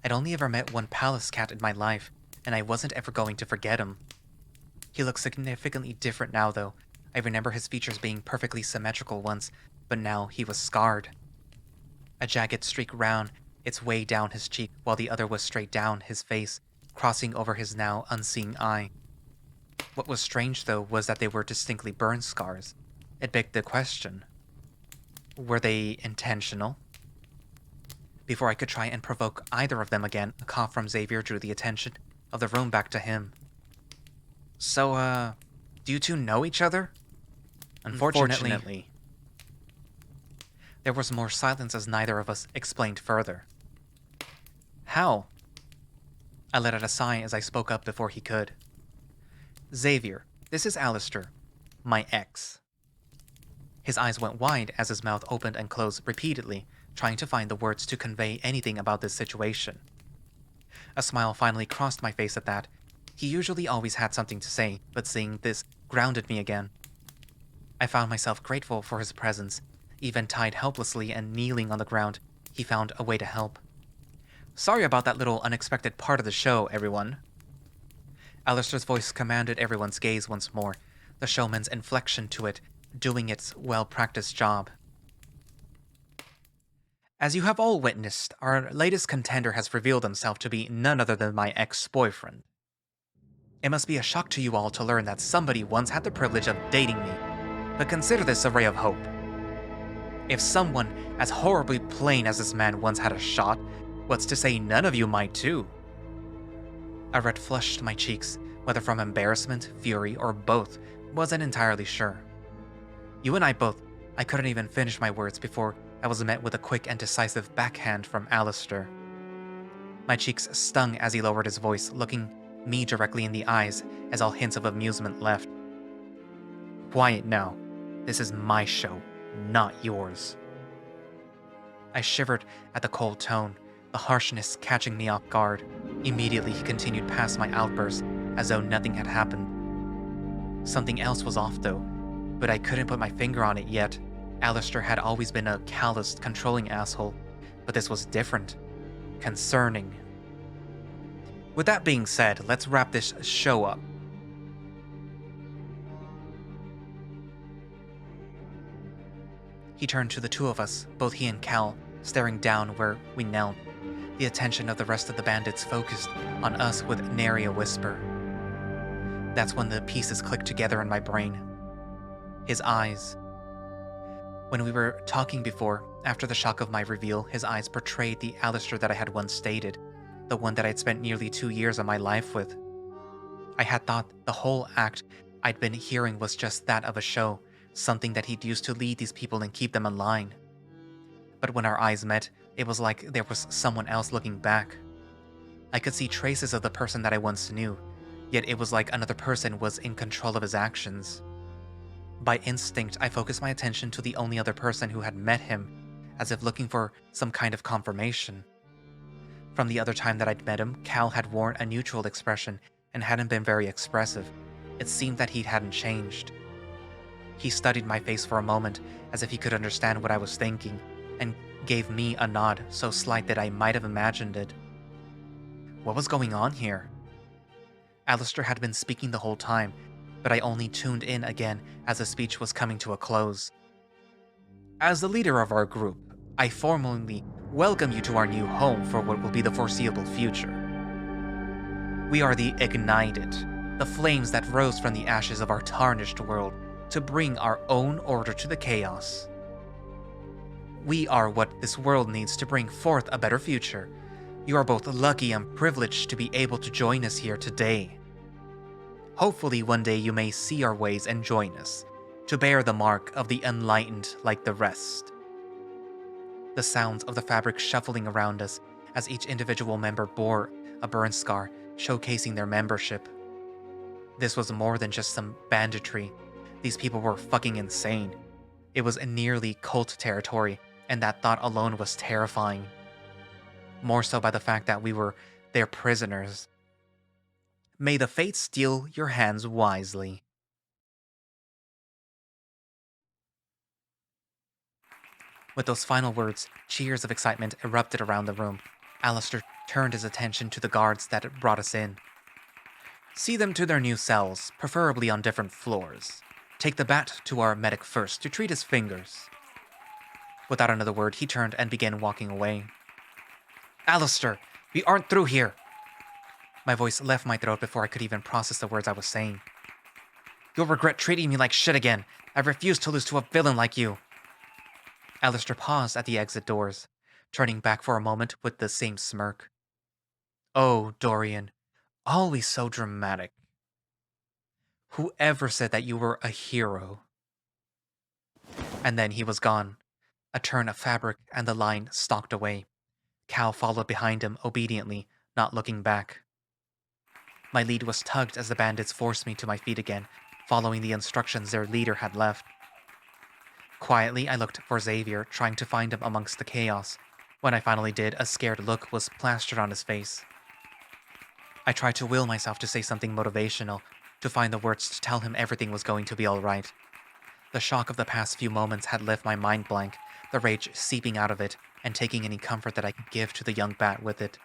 Speaker 1: I'd only ever met one palace cat in my life, and I wasn't ever going to forget him. He looked significantly different now, though. I remember his features being perfectly symmetrical once, but now he was scarred. A jagged streak ran its way down his cheek, while the other was straight down his face, crossing over his now unseeing eye. What was strange, though, was that they were distinctly burn scars. It begged the question. Were they intentional? Before I could try and provoke either of them again, a cough from Xavier drew the attention of the room back to him. "So, do you two know each other?" Unfortunately. There was more silence as neither of us explained further. "How?" I let out a sigh as I spoke up before he could. "Xavier, this is Alistar, my ex." His eyes went wide as his mouth opened and closed repeatedly, trying to find the words to convey anything about this situation. A smile finally crossed my face at that. He usually always had something to say, but seeing this grounded me again. I found myself grateful for his presence. Even tied helplessly and kneeling on the ground, he found a way to help. "Sorry about that little unexpected part of the show, everyone." Alistar's voice commanded everyone's gaze once more, the showman's inflection to it doing its well-practiced job. As you have all witnessed, our latest contender has revealed himself to be none other than my ex-boyfriend. It must be a shock to you all to learn that somebody once had the privilege of dating me, but consider this a ray of hope. If someone as horribly plain as this man once had a shot, what's to say none of you might too? A red flushed my cheeks, whether from embarrassment, fury, or both, wasn't entirely sure. You and I both, I couldn't even finish my words before I was met with a quick and decisive backhand from Alistar. My cheeks stung as he lowered his voice, looking me directly in the eyes as all hints of amusement left. Quiet now. This is my show, not yours. I shivered at the cold tone, the harshness catching me off guard. Immediately he continued past my outburst, as though nothing had happened. Something else was off though, but I couldn't put my finger on it yet. Alistar had always been a calloused, controlling asshole, but this was different. Concerning. With that being said, let's wrap this show up. He turned to the two of us, both he and Cal, staring down where we knelt. The attention of the rest of the bandits focused on us with nary a whisper. That's when the pieces clicked together in my brain. His eyes. When we were talking before, after the shock of my reveal, his eyes portrayed the Alistar that I had once dated, the one that I'd spent nearly 2 years of my life with. I had thought the whole act I'd been hearing was just that of a show, something that he'd used to lead these people and keep them in line. But when our eyes met, it was like there was someone else looking back. I could see traces of the person that I once knew, yet it was like another person was in control of his actions. By instinct, I focused my attention to the only other person who had met him, as if looking for some kind of confirmation. From the other time that I'd met him, Cal had worn a neutral expression and hadn't been very expressive. It seemed that he hadn't changed. He studied my face for a moment, as if he could understand what I was thinking, and gave me a nod so slight that I might have imagined it. What was going on here? Alistar had been speaking the whole time, but I only tuned in again as the speech was coming to a close. As the leader of our group, I formally welcome you to our new home for what will be the foreseeable future. We are the Ignited, the flames that rose from the ashes of our tarnished world to bring our own order to the chaos. We are what this world needs to bring forth a better future. You are both lucky and privileged to be able to join us here today. Hopefully one day you may see our ways and join us, to bear the mark of the enlightened like the rest. The sounds of the fabric shuffling around us as each individual member bore a burn scar, showcasing their membership. This was more than just some banditry. These people were fucking insane. It was nearly cult territory, and that thought alone was terrifying. More so by the fact that we were their prisoners. May the fates steel your hands wisely. With those final words, cheers of excitement erupted around the room. Alistar turned his attention to the guards that had brought us in. See them to their new cells, preferably on different floors. Take the bat to our medic first to treat his fingers. Without another word, he turned and began walking away. Alistar, we aren't through here. My voice left my throat before I could even process the words I was saying. You'll regret treating me like shit again. I refuse to lose to a villain like you. Alistar paused at the exit doors, turning back for a moment with the same smirk. Oh, Dorian, always so dramatic. Whoever said that you were a hero? And then he was gone. A turn of fabric and the line stalked away. Cal followed behind him obediently, not looking back. My lead was tugged as the bandits forced me to my feet again, following the instructions their leader had left. Quietly, I looked for Xavier, trying to find him amongst the chaos. When I finally did, a scared look was plastered on his face. I tried to will myself to say something motivational, to find the words to tell him everything was going to be all right. The shock of the past few moments had left my mind blank, the rage seeping out of it, and taking any comfort that I could give to the young bat with it.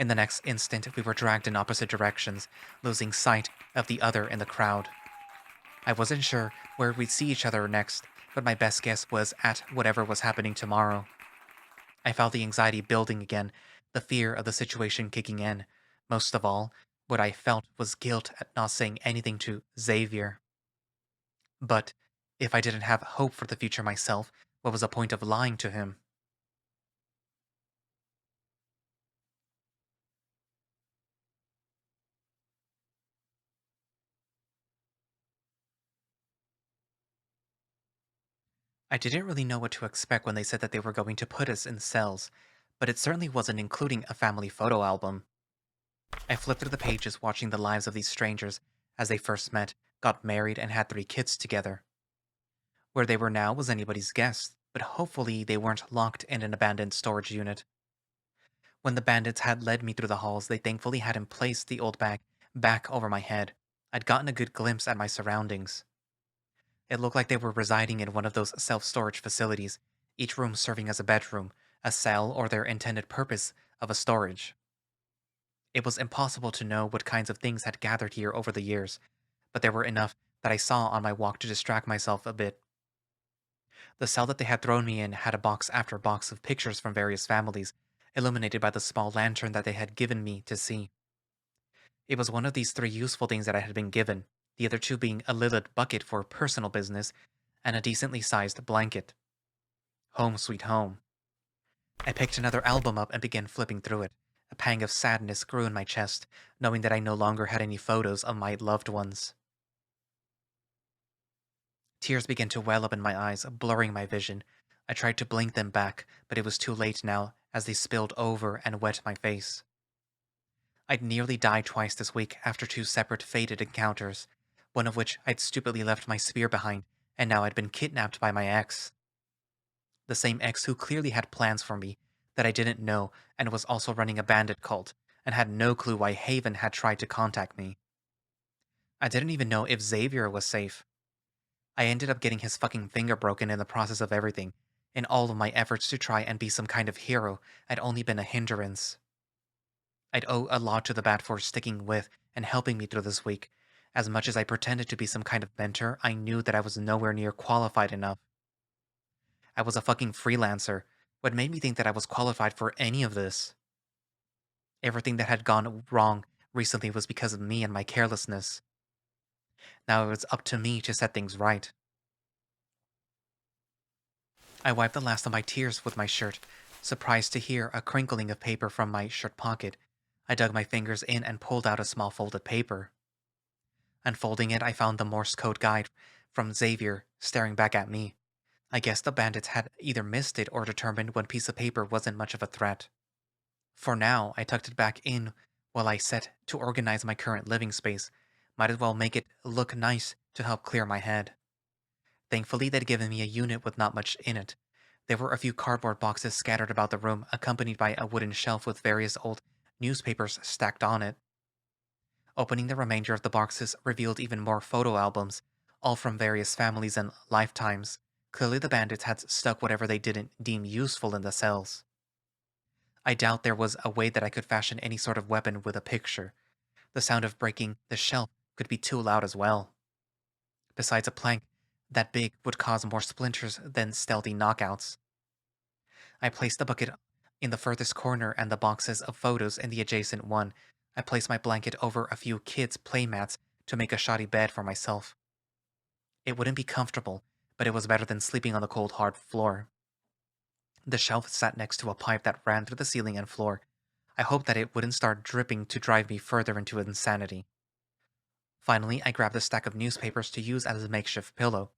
Speaker 1: In the next instant, we were dragged in opposite directions, losing sight of the other in the crowd. I wasn't sure where we'd see each other next, but my best guess was at whatever was happening tomorrow. I felt the anxiety building again, the fear of the situation kicking in. Most of all, what I felt was guilt at not saying anything to Xavier. But if I didn't have hope for the future myself, what was the point of lying to him? I didn't really know what to expect when they said that they were going to put us in cells, but it certainly wasn't including a family photo album. I flipped through the pages watching the lives of these strangers as they first met, got married, and had 3 kids together. Where they were now was anybody's guess, but hopefully they weren't locked in an abandoned storage unit. When the bandits had led me through the halls, they thankfully hadn't placed the old bag back over my head. I'd gotten a good glimpse at my surroundings. It looked like they were residing in one of those self-storage facilities, each room serving as a bedroom, a cell, or their intended purpose of a storage. It was impossible to know what kinds of things had gathered here over the years, but there were enough that I saw on my walk to distract myself a bit. The cell that they had thrown me in had a box after box of pictures from various families, illuminated by the small lantern that they had given me to see. It was one of these 3 useful things that I had been given, the other 2 being a lidded bucket for personal business and a decently sized blanket. Home sweet home. I picked another album up and began flipping through it. A pang of sadness grew in my chest, knowing that I no longer had any photos of my loved ones. Tears began to well up in my eyes, blurring my vision. I tried to blink them back, but it was too late now, as they spilled over and wet my face. I'd nearly died twice this week after 2 separate fated encounters, one of which I'd stupidly left my spear behind, and now I'd been kidnapped by my ex. The same ex who clearly had plans for me that I didn't know and was also running a bandit cult, and had no clue why Haven had tried to contact me. I didn't even know if Xavier was safe. I ended up getting his fucking finger broken in the process of everything. In all of my efforts to try and be some kind of hero, I'd only been a hindrance. I'd owe a lot to the Bat for sticking with and helping me through this week. As much as I pretended to be some kind of mentor, I knew that I was nowhere near qualified enough. I was a fucking freelancer. What made me think that I was qualified for any of this? Everything that had gone wrong recently was because of me and my carelessness. Now it was up to me to set things right. I wiped the last of my tears with my shirt, surprised to hear a crinkling of paper from my shirt pocket. I dug my fingers in and pulled out a small folded paper. Unfolding it, I found the Morse code guide from Xavier staring back at me. I guess the bandits had either missed it or determined one piece of paper wasn't much of a threat. For now, I tucked it back in while I set to organize my current living space. Might as well make it look nice to help clear my head. Thankfully, they'd given me a unit with not much in it. There were a few cardboard boxes scattered about the room, accompanied by a wooden shelf with various old newspapers stacked on it. Opening the remainder of the boxes revealed even more photo albums, all from various families and lifetimes. Clearly, the bandits had stuck whatever they didn't deem useful in the cells. I doubt there was a way that I could fashion any sort of weapon with a picture. The sound of breaking the shelf could be too loud as well. Besides, a plank that big would cause more splinters than stealthy knockouts. I placed the bucket in the furthest corner and the boxes of photos in the adjacent one. I placed my blanket over a few kids' playmats to make a shoddy bed for myself. It wouldn't be comfortable, but it was better than sleeping on the cold hard floor. The shelf sat next to a pipe that ran through the ceiling and floor. I hoped that it wouldn't start dripping to drive me further into insanity. Finally, I grabbed a stack of newspapers to use as a makeshift pillow.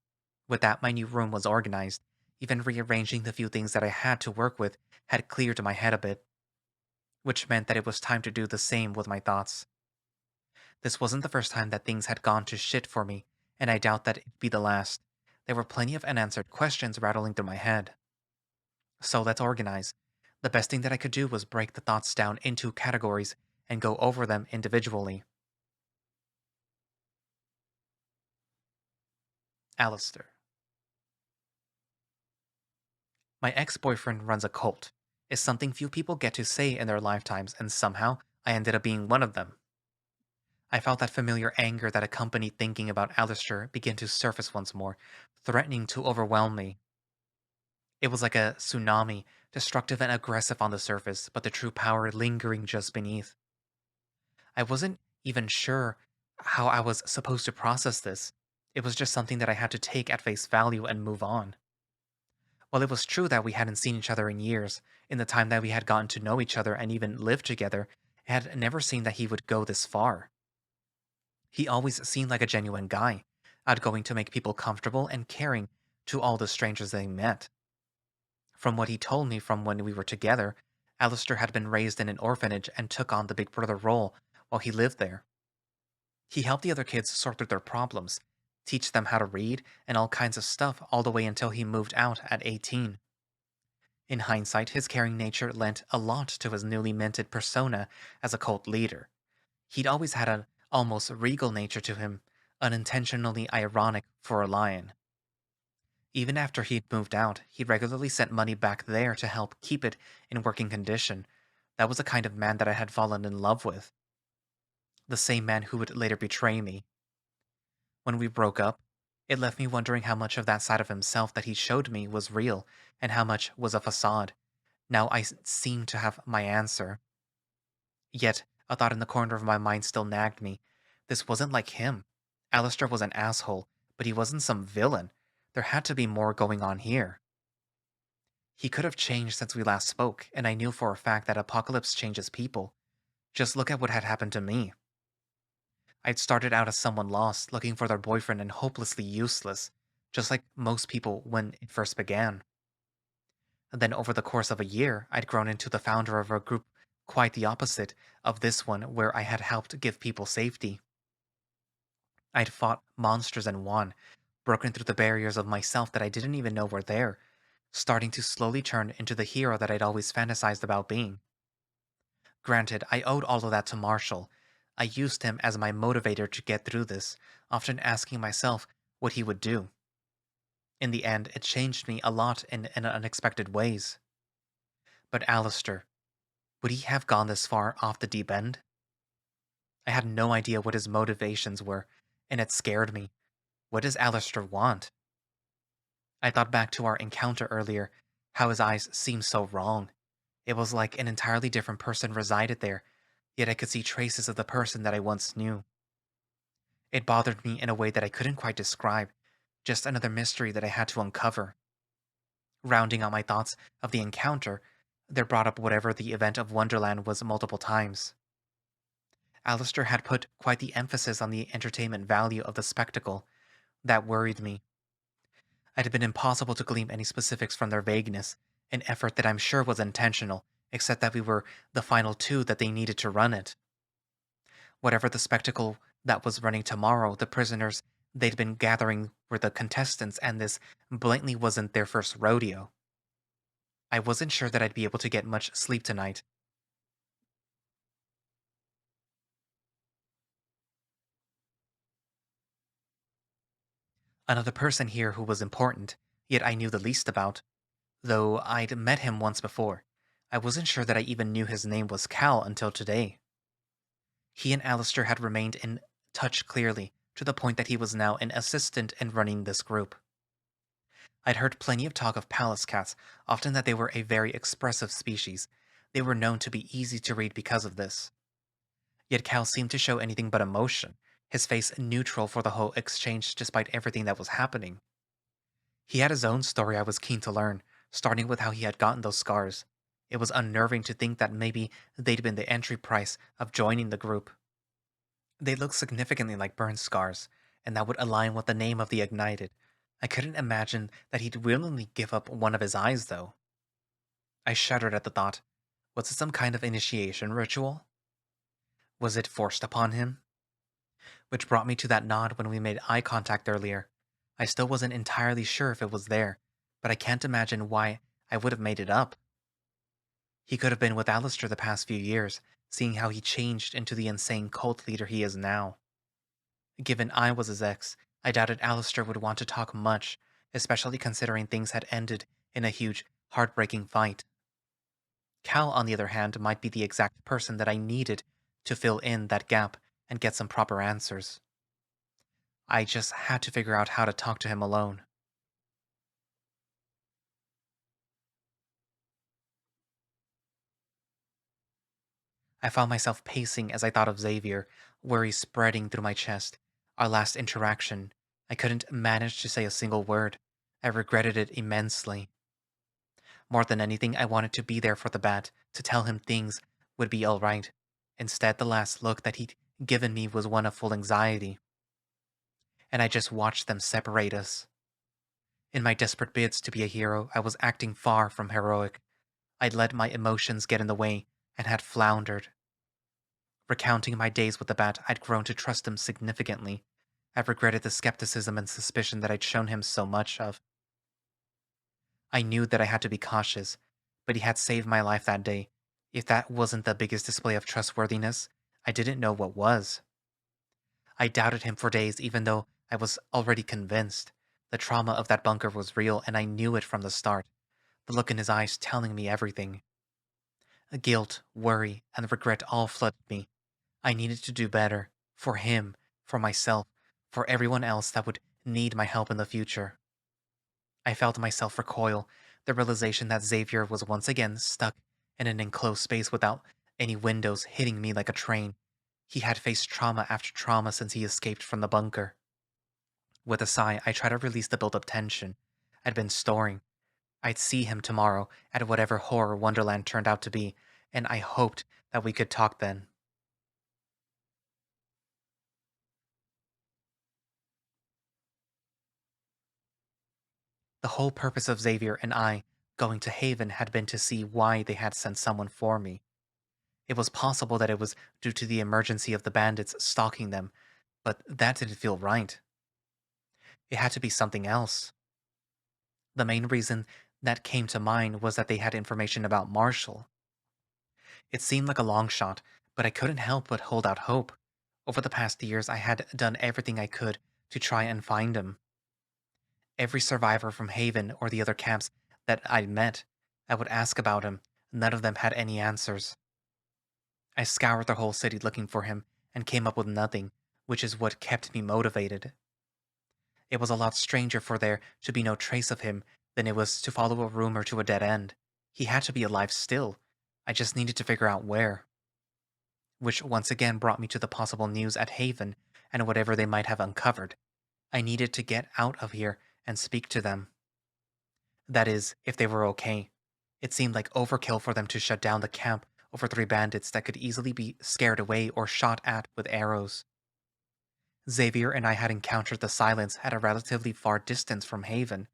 Speaker 1: With that, my new room was organized. Even rearranging the few things that I had to work with had cleared my head a bit, which meant that it was time to do the same with my thoughts. This wasn't the first time that things had gone to shit for me, and I doubt that it'd be the last. There were plenty of unanswered questions rattling through my head. So let's organize. The best thing that I could do was break the thoughts down into categories and go over them individually. Alistar. My ex-boyfriend runs a cult. is something few people get to say in their lifetimes, and somehow I ended up being one of them. I felt that familiar anger that accompanied thinking about Alistair begin to surface once more, threatening to overwhelm me. It was like a tsunami, destructive and aggressive on the surface, but the true power lingering just beneath. I wasn't even sure how I was supposed to process this. It was just something that I had to take at face value and move on. While it was true that we hadn't seen each other in years, in the time that we had gotten to know each other and even lived together, I had never seen that he would go this far. He always seemed like a genuine guy, outgoing to make people comfortable and caring to all the strangers they met. From what he told me from when we were together, Alistair had been raised in an orphanage and took on the big brother role while he lived there. He helped the other kids sort through their problems, teach them how to read, and all kinds of stuff all the way until he moved out at 18. In hindsight, his caring nature lent a lot to his newly minted persona as a cult leader. He'd always had an almost regal nature to him, unintentionally ironic for a lion. Even after he'd moved out, he regularly sent money back there to help keep it in working condition. That was the kind of man that I had fallen in love with. The same man who would later betray me. When we broke up, it left me wondering how much of that side of himself that he showed me was real and how much was a facade. Now seemed to have my answer. Yet, a thought in the corner of my mind still nagged me. This wasn't like him. Alistair was an asshole, but he wasn't some villain. There had to be more going on here. He could have changed since we last spoke, and I knew for a fact that Apocalypse changes people. Just look at what had happened to me. I'd started out as someone lost, looking for their boyfriend and hopelessly useless, just like most people when it first began. And then over the course of a year, I'd grown into the founder of a group quite the opposite of this one where I had helped give people safety. I'd fought monsters and won, broken through the barriers of myself that I didn't even know were there, starting to slowly turn into the hero that I'd always fantasized about being. Granted, I owed all of that to Marshall. I used him as my motivator to get through this, often asking myself what he would do. In the end, it changed me a lot in unexpected ways. But Alistair, would he have gone this far off the deep end? I had no idea what his motivations were, and it scared me. What does Alistair want? I thought back to our encounter earlier, how his eyes seemed so wrong. It was like an entirely different person resided there, yet I could see traces of the person that I once knew. It bothered me in a way that I couldn't quite describe, just another mystery that I had to uncover. Rounding out my thoughts of the encounter, there brought up whatever the event of Wonderland was multiple times. Alistair had put quite the emphasis on the entertainment value of the spectacle. That worried me. It had been impossible to glean any specifics from their vagueness, an effort that I'm sure was intentional, except that we were the final two that they needed to run it. Whatever the spectacle that was running tomorrow, the prisoners they'd been gathering were the contestants, and this blatantly wasn't their first rodeo. I wasn't sure that I'd be able to get much sleep tonight. Another person here who was important, yet I knew the least about, though I'd met him once before. I wasn't sure that I even knew his name was Cal until today. He and Alistair had remained in touch clearly, to the point that he was now an assistant in running this group. I'd heard plenty of talk of palace cats, often that they were a very expressive species. They were known to be easy to read because of this. Yet Cal seemed to show anything but emotion, his face neutral for the whole exchange despite everything that was happening. He had his own story I was keen to learn, starting with how he had gotten those scars. It was unnerving to think that maybe they'd been the entry price of joining the group. They looked significantly like burn scars, and that would align with the name of the Ignited. I couldn't imagine that he'd willingly give up one of his eyes, though. I shuddered at the thought. Was it some kind of initiation ritual? Was it forced upon him? Which brought me to that nod when we made eye contact earlier. I still wasn't entirely sure if it was there, but I can't imagine why I would have made it up. He could have been with Alistair the past few years, seeing how he changed into the insane cult leader he is now. Given I was his ex, I doubted Alistair would want to talk much, especially considering things had ended in a huge, heartbreaking fight. Cal, on the other hand, might be the exact person that I needed to fill in that gap and get some proper answers. I just had to figure out how to talk to him alone. I found myself pacing as I thought of Xavier, worry spreading through my chest. Our last interaction. I couldn't manage to say a single word. I regretted it immensely. More than anything, I wanted to be there for the bat, to tell him things would be alright. Instead, the last look that he'd given me was one of full anxiety, and I just watched them separate us. In my desperate bids to be a hero, I was acting far from heroic. I'd let my emotions get in the way and had floundered. Recounting my days with the bat, I'd grown to trust him significantly. I regretted the skepticism and suspicion that I'd shown him so much of. I knew that I had to be cautious, but he had saved my life that day. If that wasn't the biggest display of trustworthiness, I didn't know what was. I doubted him for days, even though I was already convinced. The trauma of that bunker was real, and I knew it from the start. The look in his eyes telling me everything. Guilt, worry, and regret all flooded me. I needed to do better. For him, for myself, for everyone else that would need my help in the future. I felt myself recoil, the realization that Xavier was once again stuck in an enclosed space without any windows hitting me like a train. He had faced trauma after trauma since he escaped from the bunker. With a sigh, I tried to release the built-up tension I'd been storing. I'd see him tomorrow at whatever horror Wonderland turned out to be, and I hoped that we could talk then. The whole purpose of Xavier and I going to Haven had been to see why they had sent someone for me. It was possible that it was due to the emergency of the bandits stalking them, but that didn't feel right. It had to be something else. The main reason that came to mind was that they had information about Marshall. It seemed like a long shot, but I couldn't help but hold out hope. Over the past years, I had done everything I could to try and find him. Every survivor from Haven or the other camps that I'd met, I would ask about him. None of them had any answers. I scoured the whole city looking for him and came up with nothing, which is what kept me motivated. It was a lot stranger for there to be no trace of him than it was to follow a rumor to a dead end. He had to be alive still. I just needed to figure out where. Which once again brought me to the possible news at Haven and whatever they might have uncovered. I needed to get out of here and speak to them. That is, if they were okay. It seemed like overkill for them to shut down the camp over three bandits that could easily be scared away or shot at with arrows. Xavier and I had encountered the silence at a relatively far distance from Haven,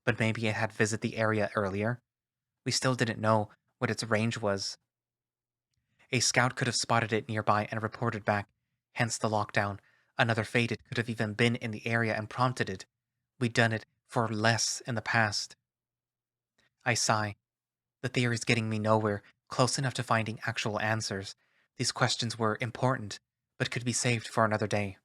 Speaker 1: but maybe it had visited the area earlier. We still didn't know what its range was. A scout could have spotted it nearby and reported back, hence the lockdown. Another fated could have even been in the area and prompted it. We'd done it for less in the past. I sigh. The theory's getting me nowhere, close enough to finding actual answers. These questions were important, but could be saved for another day.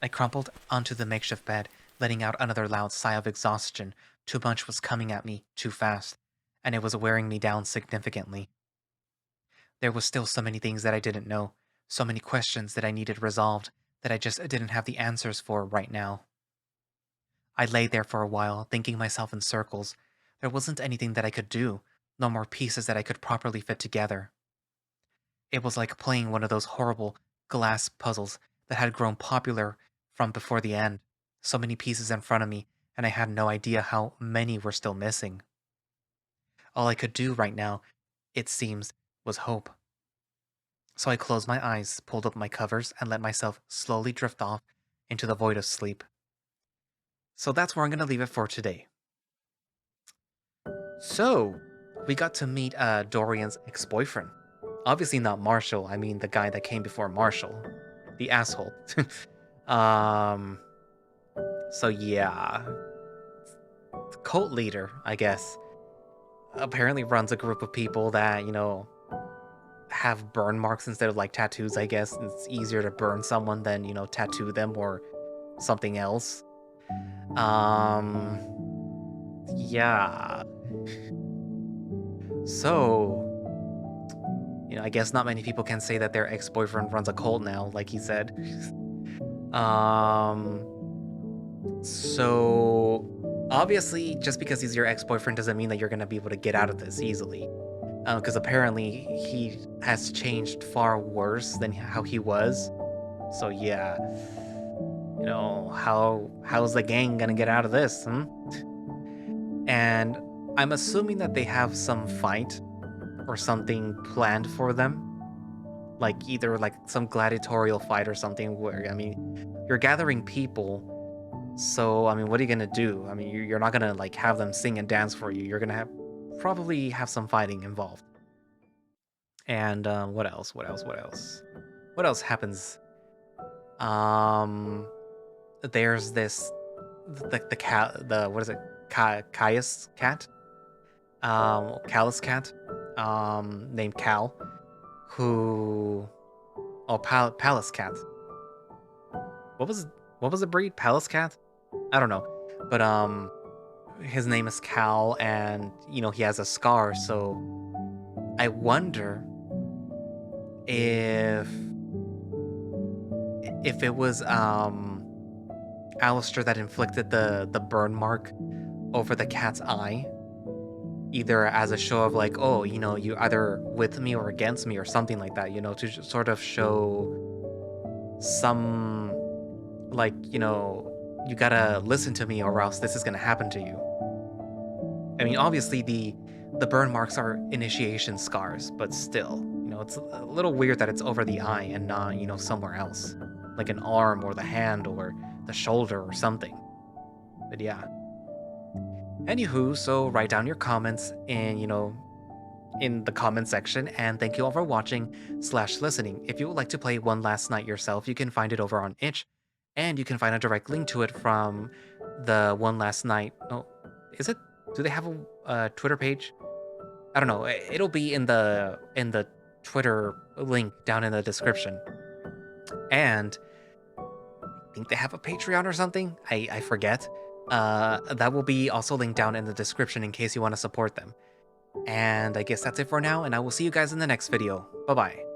Speaker 1: I crumpled onto the makeshift bed, letting out another loud sigh of exhaustion. Too much was coming at me, too fast, and it was wearing me down significantly. There was still so many things that I didn't know, so many questions that I needed resolved, that I just didn't have the answers for right now. I lay there for a while, thinking myself in circles. There wasn't anything that I could do, no more pieces that I could properly fit together. It was like playing one of those horrible glass puzzles that had grown popular from before the end. So many pieces in front of me, and I had no idea how many were still missing. All I could do right now, it seems, was hope. So I closed my eyes, pulled up my covers, and let myself slowly drift off into the void of sleep. So that's where I'm going to leave it for today. So, we got to meet Dorian's ex-boyfriend. Obviously not Marshall, I mean the guy that came before Marshall. The asshole. um, so yeah. The cult leader, I guess, apparently runs a group of people that, have burn marks instead of like tattoos, I guess. It's easier to burn someone than, tattoo them or something else. Yeah. So, I guess not many people can say that their ex-boyfriend runs a cult now, like he said. So obviously, just because he's your ex-boyfriend doesn't mean that you're gonna be able to get out of this easily. Because apparently he has changed far worse than how he was. So yeah, how's the gang gonna get out of this? And I'm assuming that they have some fight or something planned for them, like either like some gladiatorial fight or something. Where you're gathering people. So, what are you gonna do? You're not gonna like have them sing and dance for you. You're gonna probably have some fighting involved. And what else? What else? What else? What else happens? There's this the cat. The what is it? Caius cat. Callus cat. Named Cal, who. Oh, Palace cat. What was the breed? Palace cat? I don't know, but his name is Cal, and he has a scar. So I wonder if it was Alistar that inflicted the burn mark over the cat's eye, either as a show of like, oh, you either with me or against me or something like that, to sort of show some like, you gotta listen to me or else this is gonna happen to you. Obviously the burn marks are initiation scars, but still, it's a little weird that it's over the eye and not, somewhere else, like an arm or the hand or the shoulder or something. But yeah. Anywho, so write down your comments in, in the comment section, and thank you all for watching/listening. If you would like to play One Last Night yourself, you can find it over on itch, and you can find a direct link to it from the One Last Night. Oh, is it? Do they have a Twitter page? I don't know. It'll be in the Twitter link down in the description. And I think they have a Patreon or something. I forget. That will be also linked down in the description in case you want to support them. And I guess that's it for now, and I will see you guys in the next video. Bye-bye.